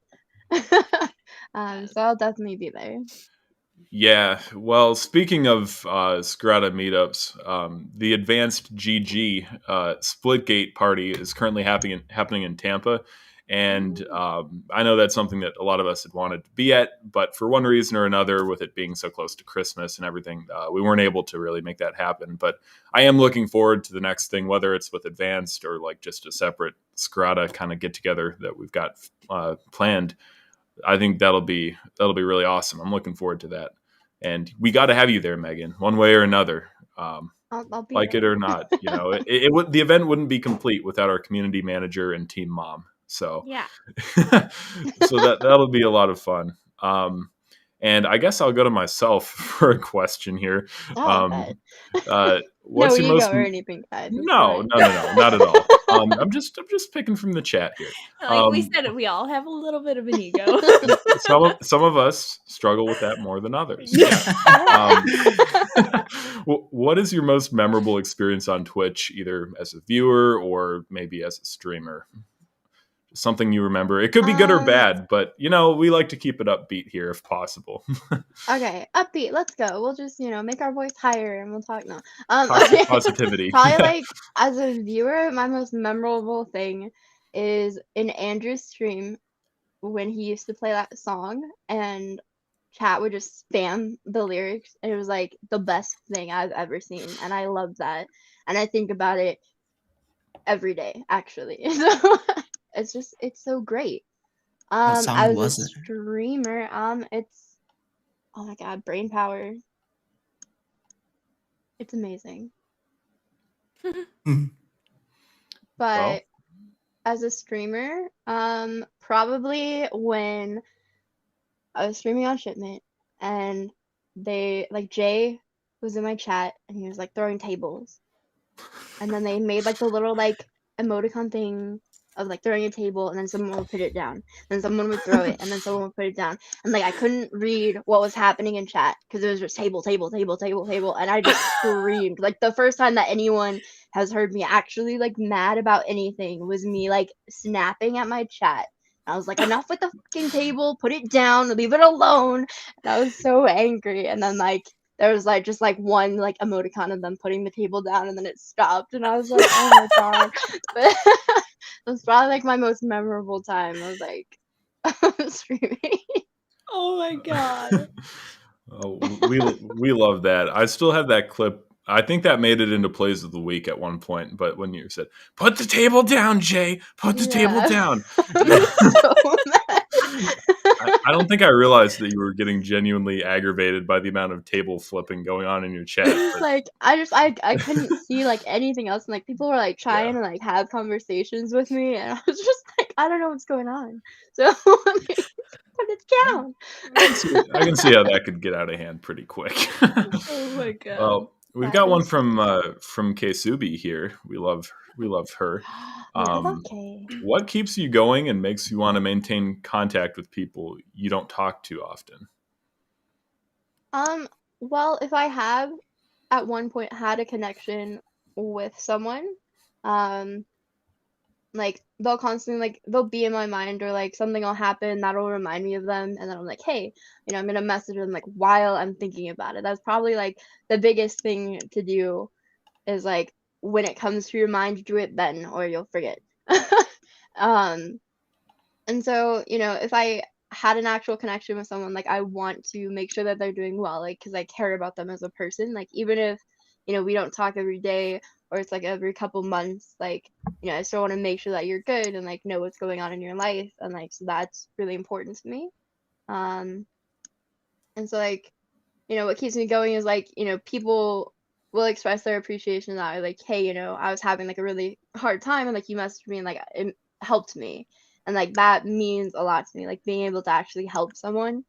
So I'll definitely be there. Yeah, well, speaking of Skarata meetups, the Advanced GG Splitgate party is currently happening in Tampa, and I know that's something that a lot of us had wanted to be at, but for one reason or another, with it being so close to Christmas and everything, we weren't able to really make that happen. But I am looking forward to the next thing, whether it's with Advanced or like just a separate Skarata kind of get together that we've got planned. I think that'll be really awesome. I'm looking forward to that. And we got to have you there, Megan, one way or another. I'll be Like there. it or not, it would, the event wouldn't be complete without our community manager and team mom. So, Yeah. so that'll be a lot of fun. And I guess I'll go to myself for a question here. Oh, bet. What's No your ego most? or anything, guys. It's No, fine. no, not at all. I'm just picking from the chat here. Like we said, we all have a little bit of an ego. Some of us struggle with that more than others. Yeah. What is your most memorable experience on Twitch, either as a viewer or maybe as a streamer? Something you remember. It could be good or bad, but we like to keep it upbeat here if possible. Okay, upbeat. Let's go. We'll just make our voice higher and we'll talk now. Toxic positivity. Probably like as a viewer, my most memorable thing is in Andrew's stream when he used to play that song and chat would just spam the lyrics, and it was like the best thing I've ever seen, and I love that, and I think about it every day actually. So it's so great. What song As a was it? streamer, it's, oh my god, brain power. It's amazing. Hmm. But Well, as a streamer, probably when I was streaming on Shipment and they like Jay was in my chat and he was like throwing tables. And then they made like the little like emoticon thing of like throwing a table, and then someone would put it down. Then someone would throw it, and then someone would put it down. And like I couldn't read what was happening in chat because it was just table, table, table, table, table. And I just screamed. Like the first time that anyone has heard me actually like mad about anything was me like snapping at my chat. I was like, enough with the fucking table, put it down, leave it alone. And I was so angry. And then like there was like just like one like emoticon of them putting the table down, and then it stopped, and I was like, oh my god. But that's probably like my most memorable time. I was like screaming. Oh my god. oh, we love that. I still have that clip. I think that made it into plays of the week at one point. But when you said, "Put the table down, Jay. Put the table Yeah. down," I was so mad. I don't think I realized that you were getting genuinely aggravated by the amount of table flipping going on in your chat. But Like I couldn't see like anything else, and like people were like trying to like have conversations with me, and I was just like, I don't know what's going on. So let me put it down. I can see how that could get out of hand pretty quick. Oh my god. Well, we've That got one is from Keisubi here. We love her. Yeah, I love Kay. What keeps you going and makes you want to maintain contact with people you don't talk to often? Well, if I have at one point had a connection with someone, um, like they'll constantly like they'll be in my mind, or like something will happen that'll remind me of them, and then I'm like, hey, I'm gonna message them like while I'm thinking about it. That's probably like the biggest thing to do, is like when it comes to your mind, do it then or you'll forget. um and so if I had an actual connection with someone, like I want to make sure that they're doing well, like because I care about them as a person, like even if we don't talk every day, or it's like every couple months, like I still want to make sure that you're good and like know what's going on in your life, and like so that's really important to me. um and so like what keeps me going is like people will express their appreciation, that are like, hey, I was having like a really hard time, and like you messaged me and like it helped me, and like that means a lot to me. Like being able to actually help someone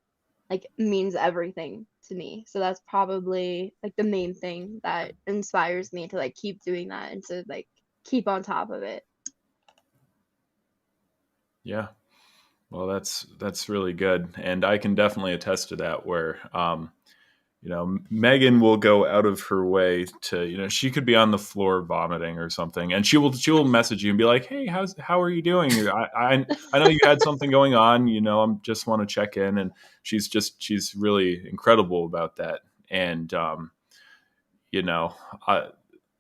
like means everything to me. So that's probably like the main thing that inspires me to like keep doing that and to like keep on top of it. Yeah. Well, that's really good, and I can definitely attest to that. Where Megan will go out of her way to, she could be on the floor vomiting or something, and she will message you and be like, "Hey, how are you doing? I know you had something going on. I'm just want to check in." And she's really incredible about that. And you know, I,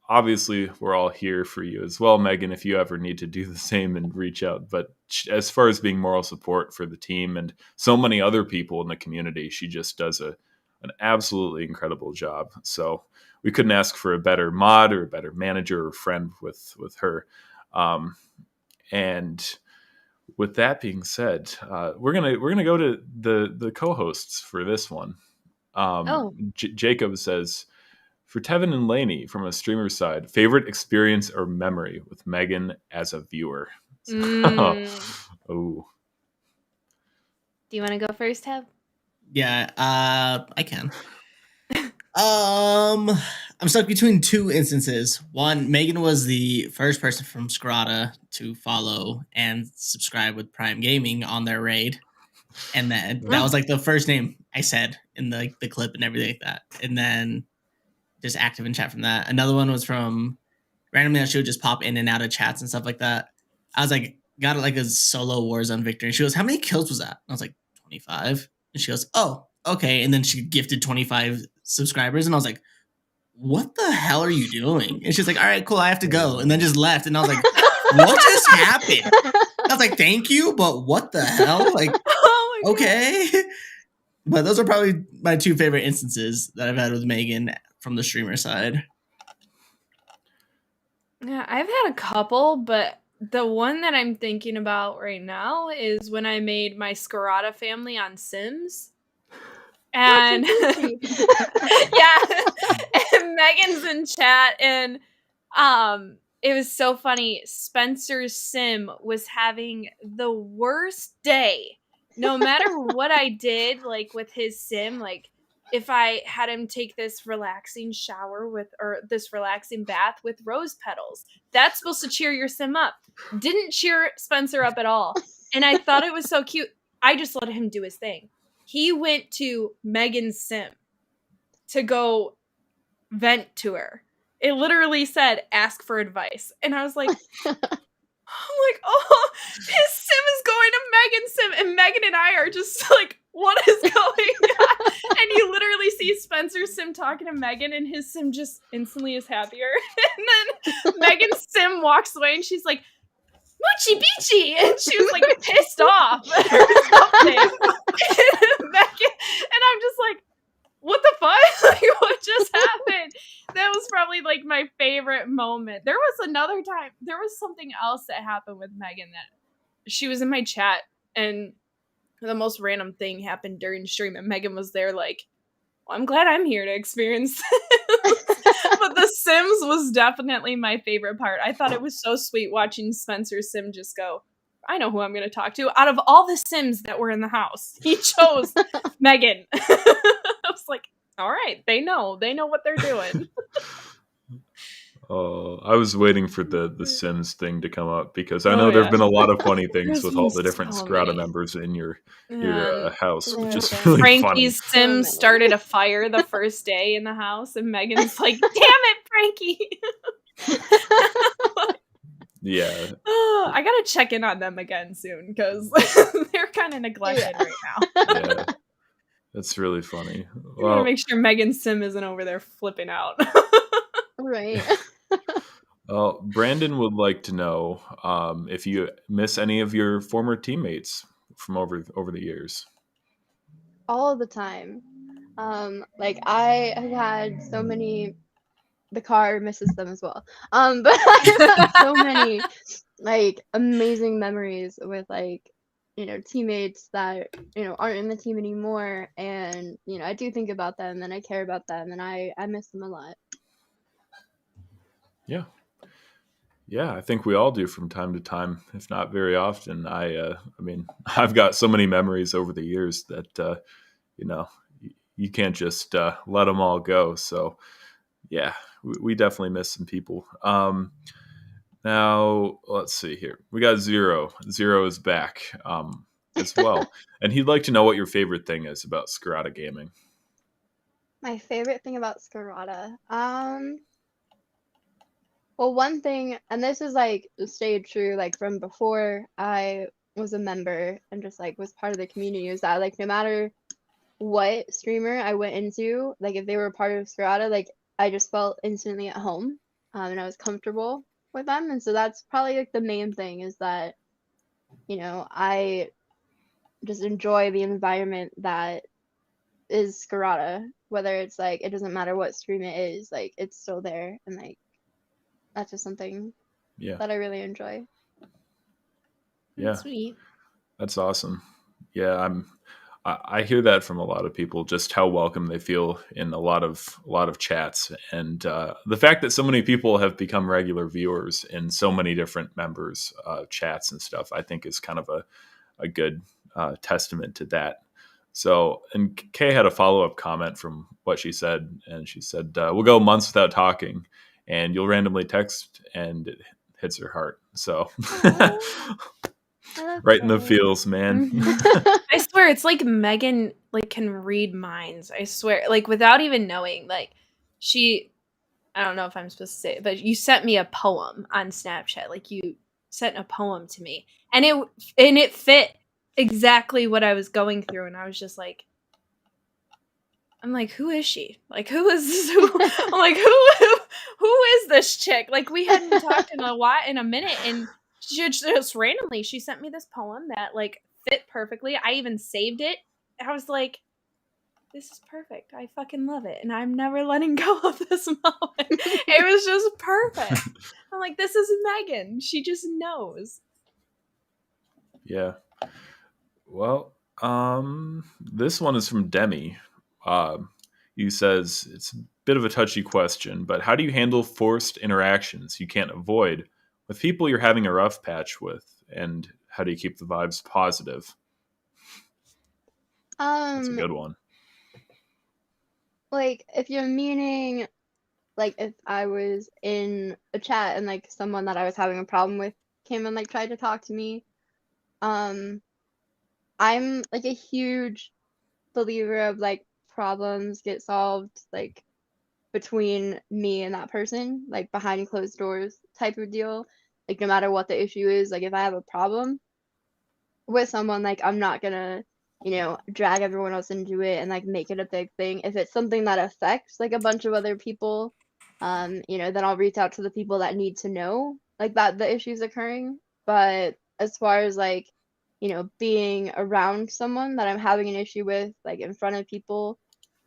obviously we're all here for you as well, Megan, if you ever need to do the same and reach out. But as far as being moral support for the team and so many other people in the community, she just does an absolutely incredible job. So we couldn't ask for a better mod or a better manager or friend with her. And with that being said, we're gonna go to the co-hosts for this one. Jacob says, for Tevin and Lainie, from a streamer side, favorite experience or memory with Megan as a viewer? Oh. Do you want to go first, Tev? Yeah, I can. I'm stuck between two instances. One, Megan was the first person from Skarata to follow and subscribe with Prime Gaming on their raid. And then that was like the first name I said in the clip and everything like that. And then just active in chat from that. Another one was from randomly she would just pop in and out of chats and stuff like that. I was like, got like a solo Warzone victory. And she goes, how many kills was that? And I was like, 25. And she goes, oh, okay. And then she gifted 25 subscribers. And I was like, what the hell are you doing? And she's like, all right, cool, I have to go. And then just left. And I was like, what just happened? I was like, thank you, but what the hell? Like, okay. But those are probably my two favorite instances that I've had with Megan from the streamer side. Yeah, I've had a couple, but the one that I'm thinking about right now is when I made my Skarata family on Sims. And yeah, and Megan's in chat, and it was so funny. Spencer's sim was having the worst day. No matter what I did, like with his sim, like if I had him take this relaxing shower or this relaxing bath with rose petals, that's supposed to cheer your sim up. Didn't cheer Spencer up at all. And I thought it was so cute. I just let him do his thing. He went to Megan's sim to go vent to her. It literally said, ask for advice. And I was like, oh, his sim is going to Megan's sim. And Megan and I are just like, what is going on? And you literally see Spencer's sim talking to Megan, and his sim just instantly is happier. And then Megan's sim walks away, and she's like, Moochie Beachy! And she was like pissed off or something. And I'm just like, what the fuck? Like, what just happened? That was probably like my favorite moment. There was another time, there was something else that happened with Megan that she was in my chat, and the most random thing happened during stream, and Megan was there like, well, I'm glad I'm here to experience this. But the Sims was definitely my favorite part. I thought it was so sweet watching Spencer's sim just go, I know who I'm going to talk to. Out of all the Sims that were in the house, he chose Megan. I was like, all right, they know what they're doing. Oh, I was waiting for the Sims thing to come up because I know there have been a lot of funny things with all the different Skarata members in your house, which is really Frankie's funny. sim started a fire the first day in the house, and Megan's like, damn it, Frankie. Yeah. I gotta check in on them again soon because they're kind of neglected right now. Yeah. That's really funny. I gotta make sure Megan's sim isn't over there flipping out. Right. Brandon would like to know if you miss any of your former teammates from over the years. All the time. Like I have had so many. The car misses them as well. But I have so many like amazing memories with like teammates that aren't in the team anymore, and I do think about them and I care about them and I miss them a lot. Yeah, I think we all do from time to time, if not very often. I mean, I've got so many memories over the years that you can't just let them all go. So yeah, we definitely miss some people. Now let's see here. We got Zero. Zero is back as well, and he'd like to know what your favorite thing is about Skirata Gaming. My favorite thing about Skarata. Well, one thing, and this is like stayed true like from before I was a member and just like was part of the community, is that like no matter what streamer I went into, like if they were a part of Skarata, like I just felt instantly at home, and I was comfortable with them. And so that's probably like the main thing, is that, you know, I just enjoy the environment that is Skarata, whether it's like, it doesn't matter what stream it is, like it's still there, and like that's just something Yeah. that I really enjoy. Yeah. Sweet. That's awesome. Yeah, I hear that from a lot of people, just how welcome they feel in a lot of chats, and the fact that so many people have become regular viewers in so many different members' chats and stuff, I think is kind of a good testament to that. So, and Kay had a follow-up comment from what she said, and she said, we'll go months without talking, and you'll randomly text, and it hits her heart. So, right in the feels, man. I swear, it's like Megan like can read minds. I swear, like without even knowing, like I don't know if I'm supposed to say it, but you sent me a poem on Snapchat. Like you sent a poem to me, and it fit exactly what I was going through, and I was just like, I'm like, who is she? Like, who is this? I'm like, who is this chick? Like, we hadn't talked in a minute, and she just randomly she sent me this poem that like fit perfectly. I even saved it. I was like, this is perfect. I fucking love it, and I'm never letting go of this moment. It was just perfect. I'm like, this is Megan. She just knows. Yeah. Well, this one is from Demi. He says, it's a bit of a touchy question, but how do you handle forced interactions you can't avoid with people you're having a rough patch with, and how do you keep the vibes positive? That's a good one. Like if you're meaning, like if I was in a chat and like someone that I was having a problem with came and like tried to talk to me, I'm like a huge believer of like problems get solved like between me and that person, like behind closed doors type of deal. Like no matter what the issue is, like if I have a problem with someone, like I'm not gonna, drag everyone else into it and like make it a big thing. If it's something that affects like a bunch of other people, then I'll reach out to the people that need to know like that the issue's occurring. But as far as like, being around someone that I'm having an issue with, like in front of people,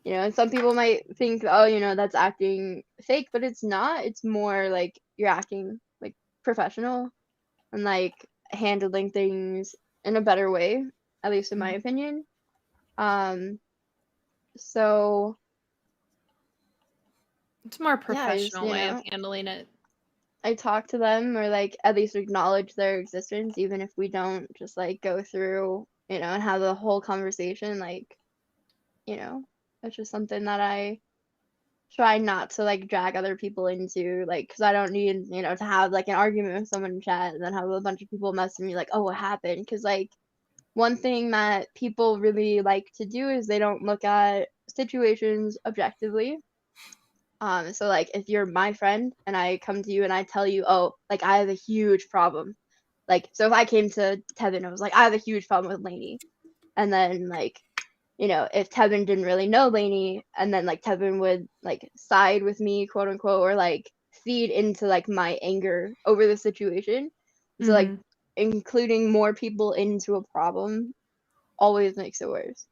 and some people might think, oh, that's acting fake, but it's not. It's more like you're acting like professional and like handling things in a better way, at least in my opinion. So it's more professional yeah, way of handling it. I talk to them, or like at least acknowledge their existence, even if we don't just like go through, and have the whole conversation. Like, it's just something that I try not to like drag other people into, like, because I don't need, to have like an argument with someone in chat and then have a bunch of people messaging me like, oh, what happened? Because like one thing that people really like to do is they don't look at situations objectively. So like if you're my friend and I come to you and I tell you, oh, like I have a huge problem. Like, so if I came to Tevin, I was like, I have a huge problem with Lainie. And then like, if Tevin didn't really know Lainie, and then like Tevin would like side with me, quote unquote, or like feed into like my anger over the situation. So like including more people into a problem always makes it worse.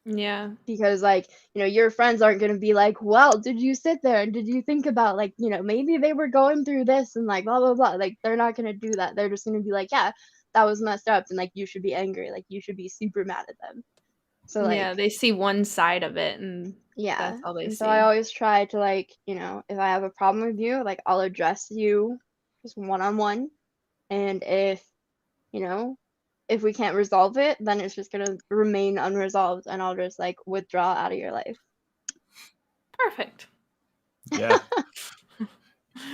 Yeah. Because like, your friends aren't going to be like, well, did you sit there and did you think about like, maybe they were going through this and like blah, blah, blah. Like they're not going to do that. They're just going to be like, yeah, that was messed up. And like, you should be angry. Like you should be super mad at them. So like, yeah, they see one side of it, and yeah, that's all they see. So I always try to like, if I have a problem with you, like I'll address you just one-on-one. And if we can't resolve it, then it's just gonna remain unresolved, and I'll just like withdraw out of your life. Perfect. Yeah.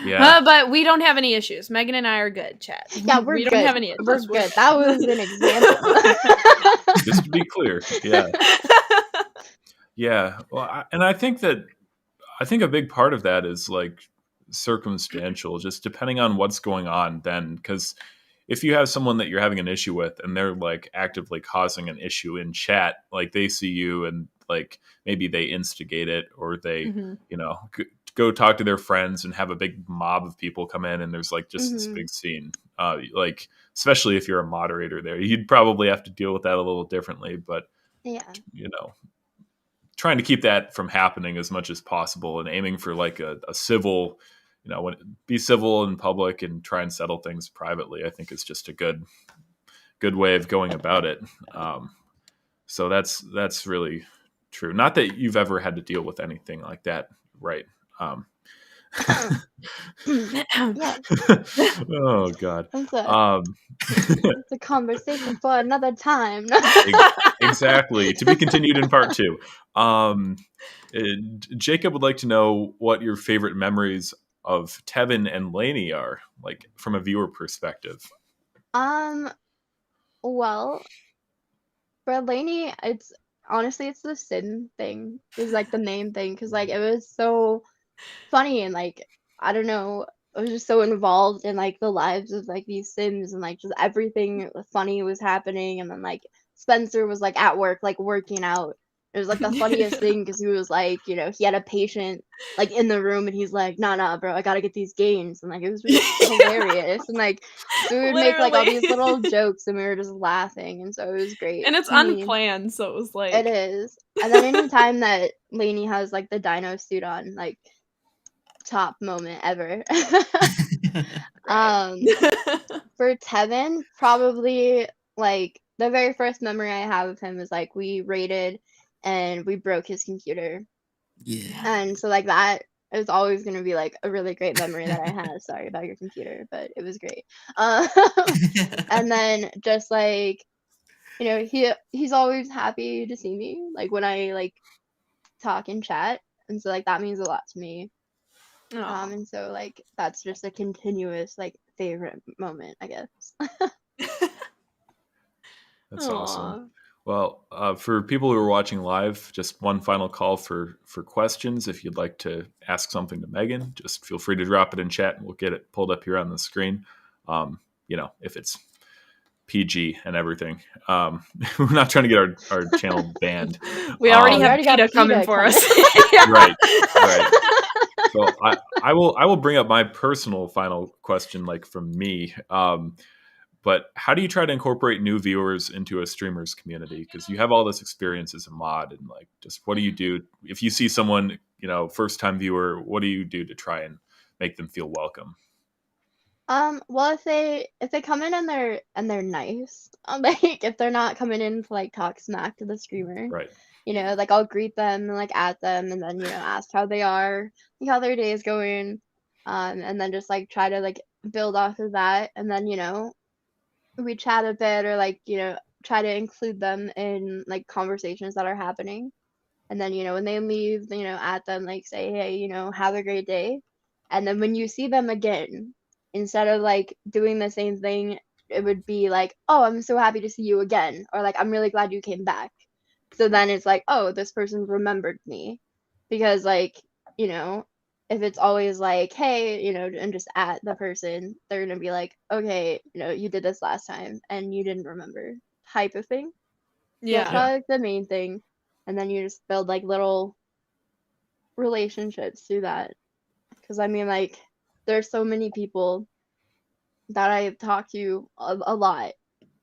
Yeah. But we don't have any issues. Megan and I are good, chat. Yeah, we don't have any issues. We're good. That was an example. Just to be clear. Yeah. Yeah. Well, I think a big part of that is like circumstantial, just depending on what's going on then. Because if you have someone that you're having an issue with and they're like actively causing an issue in chat, like they see you and like maybe they instigate it, or they, Mhm. you know, go talk to their friends and have a big mob of people come in and there's like just this Mhm. big scene. Like, especially if you're a moderator there, you'd probably have to deal with that a little differently. But, Yeah. you know, trying to keep that from happening as much as possible and aiming for like a civil, you know, be civil in public and try and settle things privately, I think is just a good way of going about it. So that's really true. Not that you've ever had to deal with anything like that, right? Um, Yeah, oh God. that's a Um, it's a conversation for another time. exactly. To be continued in part two. Um, Jacob would like to know what your favorite memories of Tevin and Lainie are, like from a viewer perspective. Um, well, for Lainey, it's honestly it's the Sim thing is like the main thing because like it was so funny and like I don't know, I was just so involved in like the lives of like these Sims and like just everything funny was happening and then like Spencer was like at work like working out. It was like the funniest thing because he was like, you know, he had a patient like in the room and he's like, nah, bro, I gotta get these gains and like it was just hilarious and like so we would make like all these little Literally. jokes and we were just laughing and so it was great. And it's I mean, unplanned, so it was it like is. And then anytime that Lainey has like the dino suit on, like top moment ever. right. um for Tevin, probably like the very first memory I have of him is like we raided and we broke his computer. Yeah. And so like that is always gonna be like a really great memory that I had. Sorry about your computer, but it was great. Um, and then just like you know he's always happy to see me like when I like talk and chat, and so like that means a lot to me. Aw. And so like that's just a continuous like favorite moment, I guess. That's awesome. Aw. Well, for people who are watching live, just one final call for questions. If you'd like to ask something to Megan, just feel free to drop it in chat, and we'll get it pulled up here on the screen. You know, if it's PG and everything. We're not trying to get our channel banned. We already we have already got PETA coming PETA for coming. us. Right, right. So I will bring up my personal final question, like from me. But how do you try to incorporate new viewers into a streamer's community? Because you have all this experience as a mod, and like, just what do you do if you see someone, you know, first time viewer? What do you do to try and make them feel welcome? Well, if they come in and they're nice, like if they're not coming in to like talk smack to the streamer, Right. you know, like I'll greet them and like at them and then you know ask how they are, like how their day is going, and then just like try to like build off of that, and then you know we chat a bit or like you know try to include them in like conversations that are happening, and then you know when they leave, you know at them like say hey you know have a great day, and then when you see them again instead of like doing the same thing it would be like oh I'm so happy to see you again or like I'm really glad you came back, so then it's like oh this person remembered me, because like you know if it's always like hey you know and just at the person they're gonna be like okay you know you did this last time and you didn't remember type of thing. So that's Yeah. Yeah. probably like the main thing, and then you just build like little relationships through that, because I mean like there's so many people that I've talked to a lot,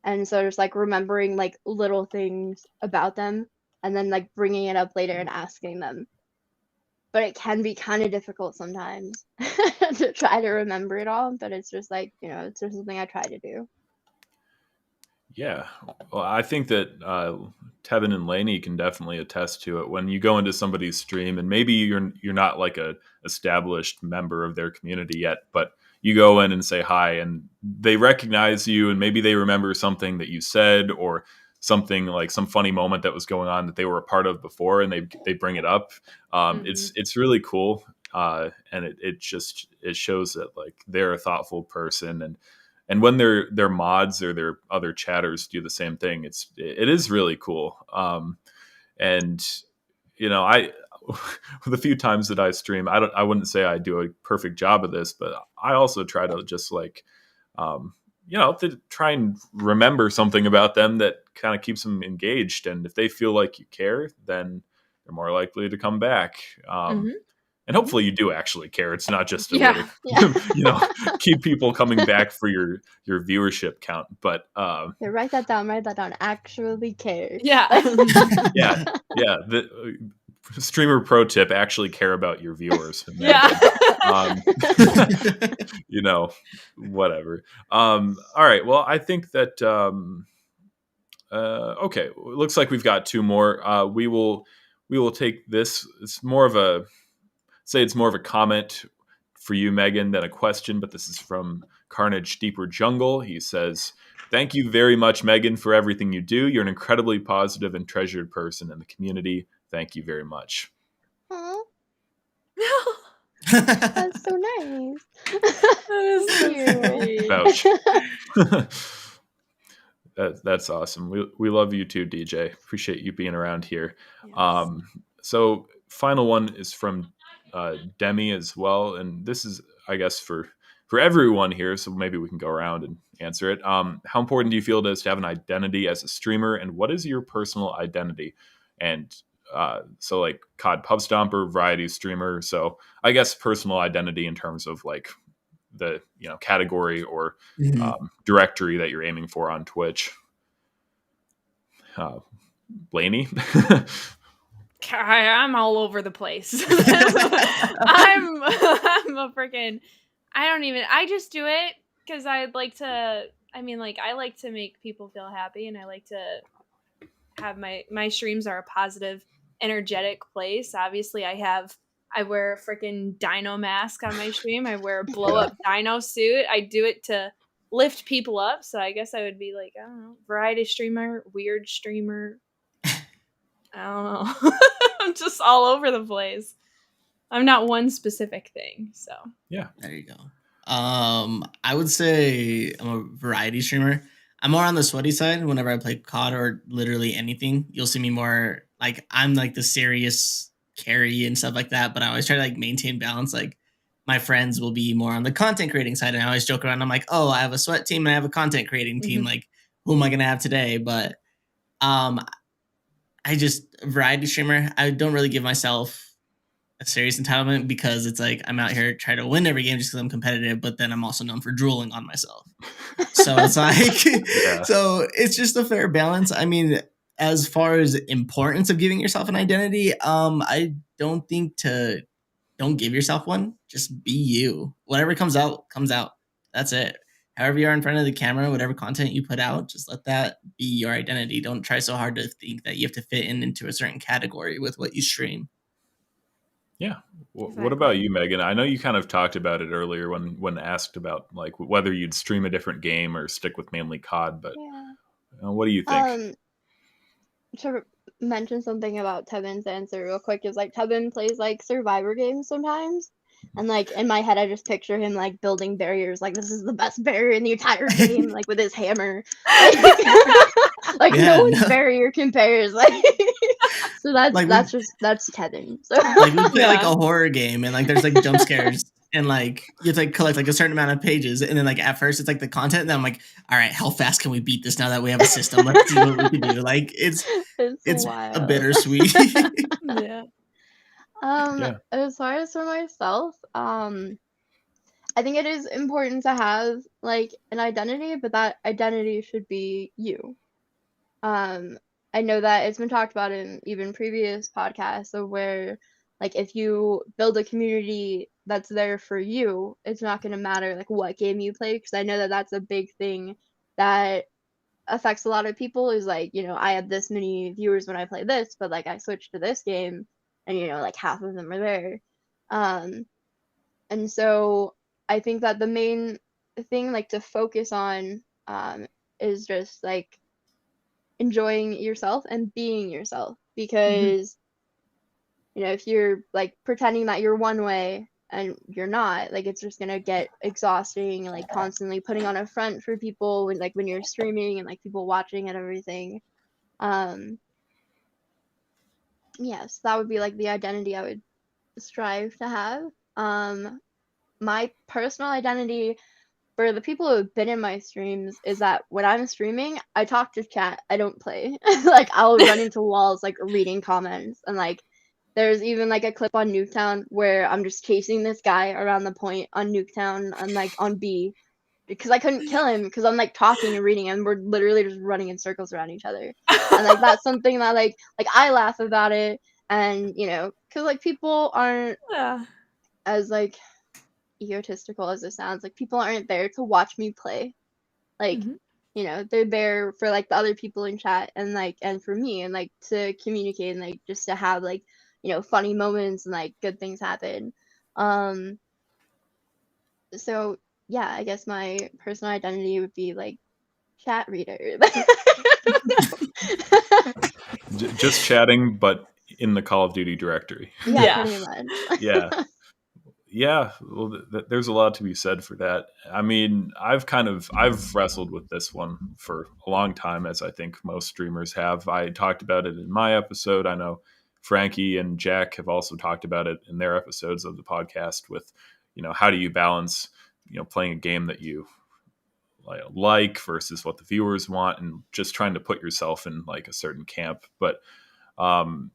and so just like remembering like little things about them and then like bringing it up later and asking them, but it can be kind of difficult sometimes to try to remember it all, but it's just like you know it's just something I try to do. Yeah. Well, I think that Tevin and Lainie can definitely attest to it. When you go into somebody's stream, and maybe you're not like a established member of their community yet, but you go in and say hi, and they recognize you, and maybe they remember something that you said, or something like some funny moment that was going on that they were a part of before, and they bring it up. Mhm. It's really cool, and it shows that like they're a thoughtful person, and when their mods or their other chatters do the same thing, it is really cool. And I the few times that I stream, I wouldn't say I do a perfect job of this, but I also try to just like, to try and remember something about them that kind of keeps them engaged. And if they feel like you care, then they're more likely to come back. And hopefully you do actually care. It's not just a way to, keep people coming back for your viewership count. But write that down. Actually care. Yeah. yeah. The streamer pro tip: actually care about your viewers. Yeah. Whatever. All right. Well, I think that. Okay. Looks like we've got two more. We will take this. It's more of a comment for you, Megan, than a question, but this is from Carnage Deeper Jungle. He says, "Thank you very much, Megan, for everything you do. You're an incredibly positive and treasured person in the community. Thank you very much." Aww. That's so nice. Vouch. That's awesome. We love you too, DJ. Appreciate you being around here. Yes. So final one is from Demi as well, and this is, I guess, for everyone here, so maybe we can go around and answer it. How important do you feel it is to have an identity as a streamer, and what is your personal identity? And so like COD Pub Stomper, variety streamer, so I guess personal identity in terms of like the category or directory that you're aiming for on Twitch. Lainie? I'm all over the place. I'm a freaking, I just do it because I'd like to, I like to make people feel happy, and I like to have my streams are a positive, energetic place. Obviously I wear a freaking dino mask on my stream. I wear a blow up dino suit. I do it to lift people up. So I guess I would be like, I don't know, variety streamer, weird streamer. I don't know. I'm just all over the place. I'm not one specific thing. So yeah, there you go. I would say I'm a variety streamer. I'm more on the sweaty side whenever I play COD or literally anything. You'll see me more like I'm like the serious carry and stuff like that, but I always try to like maintain balance. Like my friends will be more on the content creating side, and I always joke around. I'm like, oh, I have a sweat team and I have a content creating team. Like, who am I gonna have today? But I just variety streamer. I don't really give myself a serious entitlement because it's like I'm out here trying to win every game just because I'm competitive, but then I'm also known for drooling on myself. So it's like, so it's just a fair balance. I mean, as far as importance of giving yourself an identity, I don't think don't give yourself one. Just be you. Whatever comes out, comes out. That's it. However you are in front of the camera, whatever content you put out, just let that be your identity. Don't try so hard to think that you have to fit into a certain category with what you stream. Yeah. Exactly. What about you, Megan? I know you kind of talked about it earlier when asked about like whether you'd stream a different game or stick with mainly COD, but what do you think? To mention something about Tevin's answer real quick is like Tevin plays like Survivor games sometimes. And like in my head, I just picture him like building barriers. Like this is the best barrier in the entire game. Like with his hammer, like no one's barrier compares. Like so that's Tevin. So like we play like a horror game, and like there's like jump scares, and like you have to like collect like a certain amount of pages, and then like at first it's like the content, and then I'm like, all right, how fast can we beat this now that we have a system? Let's see what we can do. Like it's a bittersweet. Yeah. As far as for myself, I think it is important to have like an identity, but that identity should be you. I know that it's been talked about in even previous podcasts of where like if you build a community that's there for you, it's not going to matter like what game you play, because I know that that's a big thing that affects a lot of people is like, I have this many viewers when I play this, but like I switch to this game and like half of them are there. And so I think that the main thing like to focus on is just like enjoying yourself and being yourself, because if you're like pretending that you're one way and you're not, like it's just gonna get exhausting, like constantly putting on a front for people when you're streaming and like people watching and everything. Yes, that would be like the identity I would strive to have. My personal identity for the people who have been in my streams is that when I'm streaming, I talk to chat. I don't play. Like I'll run into walls like reading comments, and like there's even like a clip on Nuketown where I'm just chasing this guy around the point on Nuketown and like on B because I couldn't kill him because I'm like talking and reading and we're literally just running in circles around each other. And like that's something that like I laugh about it, and you know, because like people aren't Yeah. as like egotistical as it sounds, like people aren't there to watch me play. Like, Mhm. you know, they're there for like the other people in chat and like and for me and like to communicate and like just to have like, you know, funny moments and like good things happen. Um so yeah, I guess my personal identity would be like chat reader. Just chatting, but in the Call of Duty directory. Yeah, Yeah. pretty much. Yeah. Yeah, well, there's a lot to be said for that. I mean, I've wrestled with this one for a long time, as I think most streamers have. I talked about it in my episode. I know Frankie and Jack have also talked about it in their episodes of the podcast. With, you know, how do you balance, you know, playing a game that you like versus what the viewers want, and just trying to put yourself in like a certain camp. But um,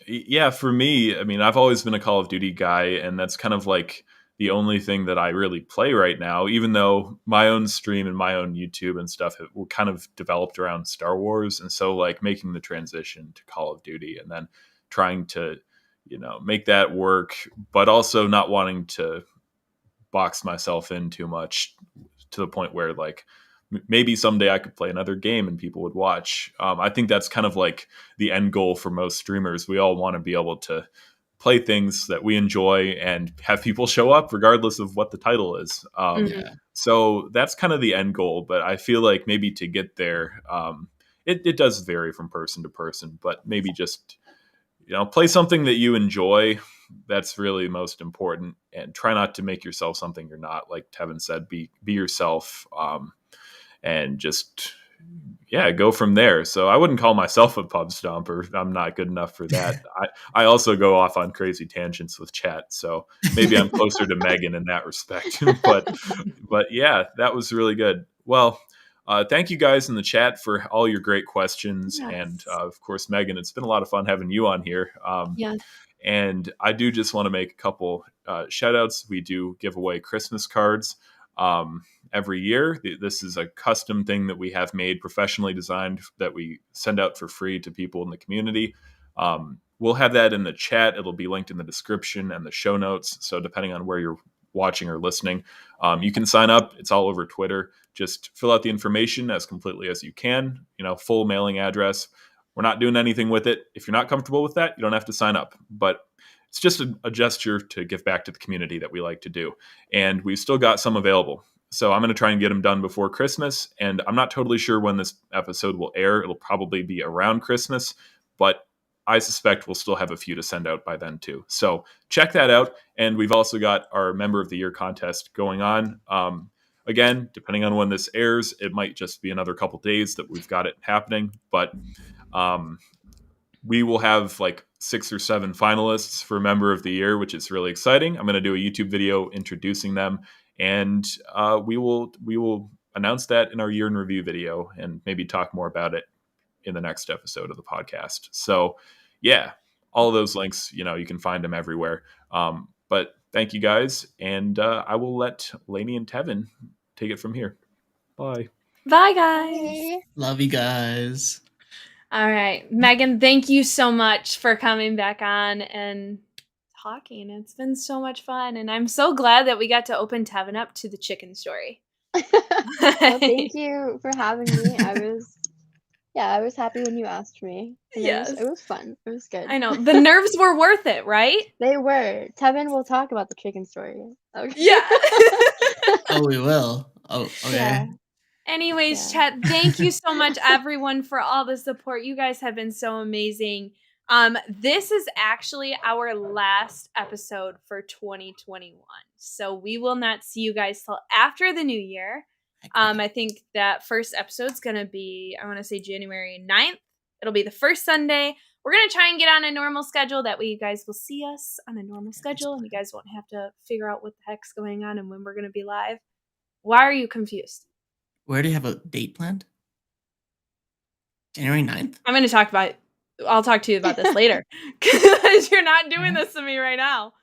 yeah, for me, I mean, I've always been a Call of Duty guy, and that's kind of like the only thing that I really play right now, even though my own stream and my own YouTube and stuff were kind of developed around Star Wars. And so, like, making the transition to Call of Duty and then trying to, you know, make that work, but also not wanting to box myself in too much to the point where, like, maybe someday I could play another game and people would watch. I think that's kind of like the end goal for most streamers. We all want to be able to play things that we enjoy and have people show up regardless of what the title is. Mhm. Yeah. So that's kind of the end goal. But I feel like maybe to get there, it does vary from person to person, but maybe just, you know, play something that you enjoy. That's really most important, and try not to make yourself something you're not. Like Tevin said, be yourself. And just, yeah, go from there. So I wouldn't call myself a pub stomper. I'm not good enough for that. I also go off on crazy tangents with chat, so maybe I'm closer to Megan in that respect. but yeah, that was really good. Well, thank you guys in the chat for all your great questions, and Yes. of course, Megan, it's been a lot of fun having you on here. Yes. And I do just want to make a couple shout outs. We do give away Christmas cards every year. This is a custom thing that we have made, professionally designed, that we send out for free to people in the community. We'll have that in the chat. It'll be linked in the description and the show notes. So depending on where you're watching or listening, you can sign up. It's all over Twitter. Just fill out the information as completely as you can. You know, full mailing address. We're not doing anything with it. If you're not comfortable with that, you don't have to sign up. But it's just a gesture to give back to the community that we like to do. And we've still got some available. So I'm going to try and get them done before Christmas. And I'm not totally sure when this episode will air. It'll probably be around Christmas, but I suspect we'll still have a few to send out by then too. So check that out. And we've also got our Member of the Year contest going on. Again, depending on when this airs, it might just be another couple days that we've got it happening. But we will have like 6 or 7 finalists for Member of the Year, which is really exciting. I'm going to do a YouTube video introducing them, and we will announce that in our year in review video, and maybe talk more about it in the next episode of the podcast. So, yeah, all of those links, you know, you can find them everywhere. But thank you guys, and I will let Lainie and Tevin take it from here. Bye. Bye, guys. Hey. Love you guys. All right. Megan, thank you so much for coming back on and talking. It's been so much fun. And I'm so glad that we got to open Tevin up to the chicken story. Well, thank you for having me. I was happy when you asked me. And Yes. it was fun. It was good. I know. The nerves were worth it, right? They were. Tevin will talk about the chicken story. Okay. Yeah. Oh, we will. Oh, okay. Yeah. Anyways, Yeah. chat, thank you so much, everyone, for all the support. You guys have been so amazing. This is actually our last episode for 2021. So we will not see you guys till after the new year. I think that first episode's going to be, I want to say January 9th. It'll be the first Sunday. we're going to try and get on a normal schedule. That way you guys will see us on a normal schedule and you guys won't have to figure out what the heck's going on and when we're going to be live. Why are you confused? We already have a date planned. January 9th? I'll talk to you about this later. Because you're not doing this to me right now.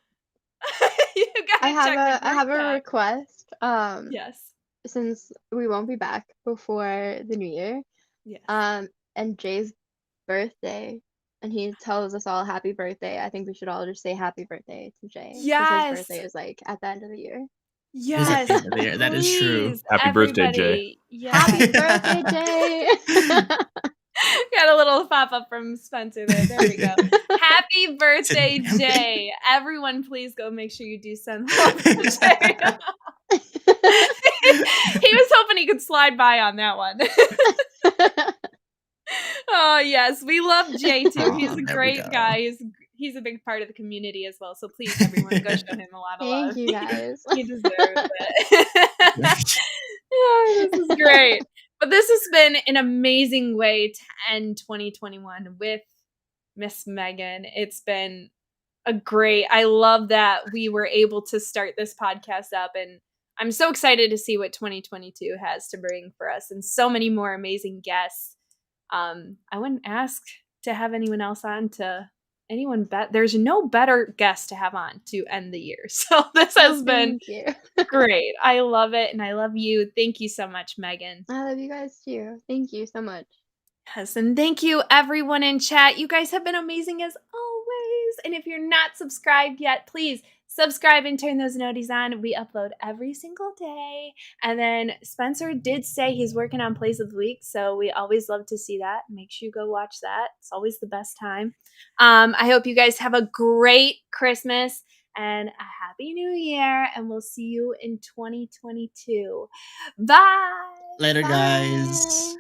I have a request. Yes. Since we won't be back before the new year. Yes. And Jay's birthday, and he tells us all happy birthday. I think we should all just say happy birthday to Jay. Yes. His birthday is like at the end of the year. Yes. That is true. Happy birthday, Jay. Yes. Happy birthday, Jay. Got a little pop-up from Spencer there. There we go. Happy birthday, Jay. Everyone, please go make sure you do send love to Jay. He was hoping he could slide by on that one. Oh, yes. We love Jay, too. He's a great guy. He's a big part of the community as well. So please, everyone, go show him a lot of love. Thank you, guys. He deserves it. Oh, this is great. But this has been an amazing way to end 2021 with Miss Megan. It's been I love that we were able to start this podcast up, and I'm so excited to see what 2022 has to bring for us and so many more amazing guests. I wouldn't ask to have anyone else on there's no better guest to have on to end the year. So this has been great. I love it. And I love you. Thank you so much, Megan. I love you guys too. Thank you so much. Yes. And thank you everyone in chat. You guys have been amazing as always. And if you're not subscribed yet, please subscribe and turn those noties on. We upload every single day. And then Spencer did say he's working on Plays of the Week. So we always love to see that. Make sure you go watch that. It's always the best time. I hope you guys have a great Christmas and a happy new year. And we'll see you in 2022. Bye. Later, guys.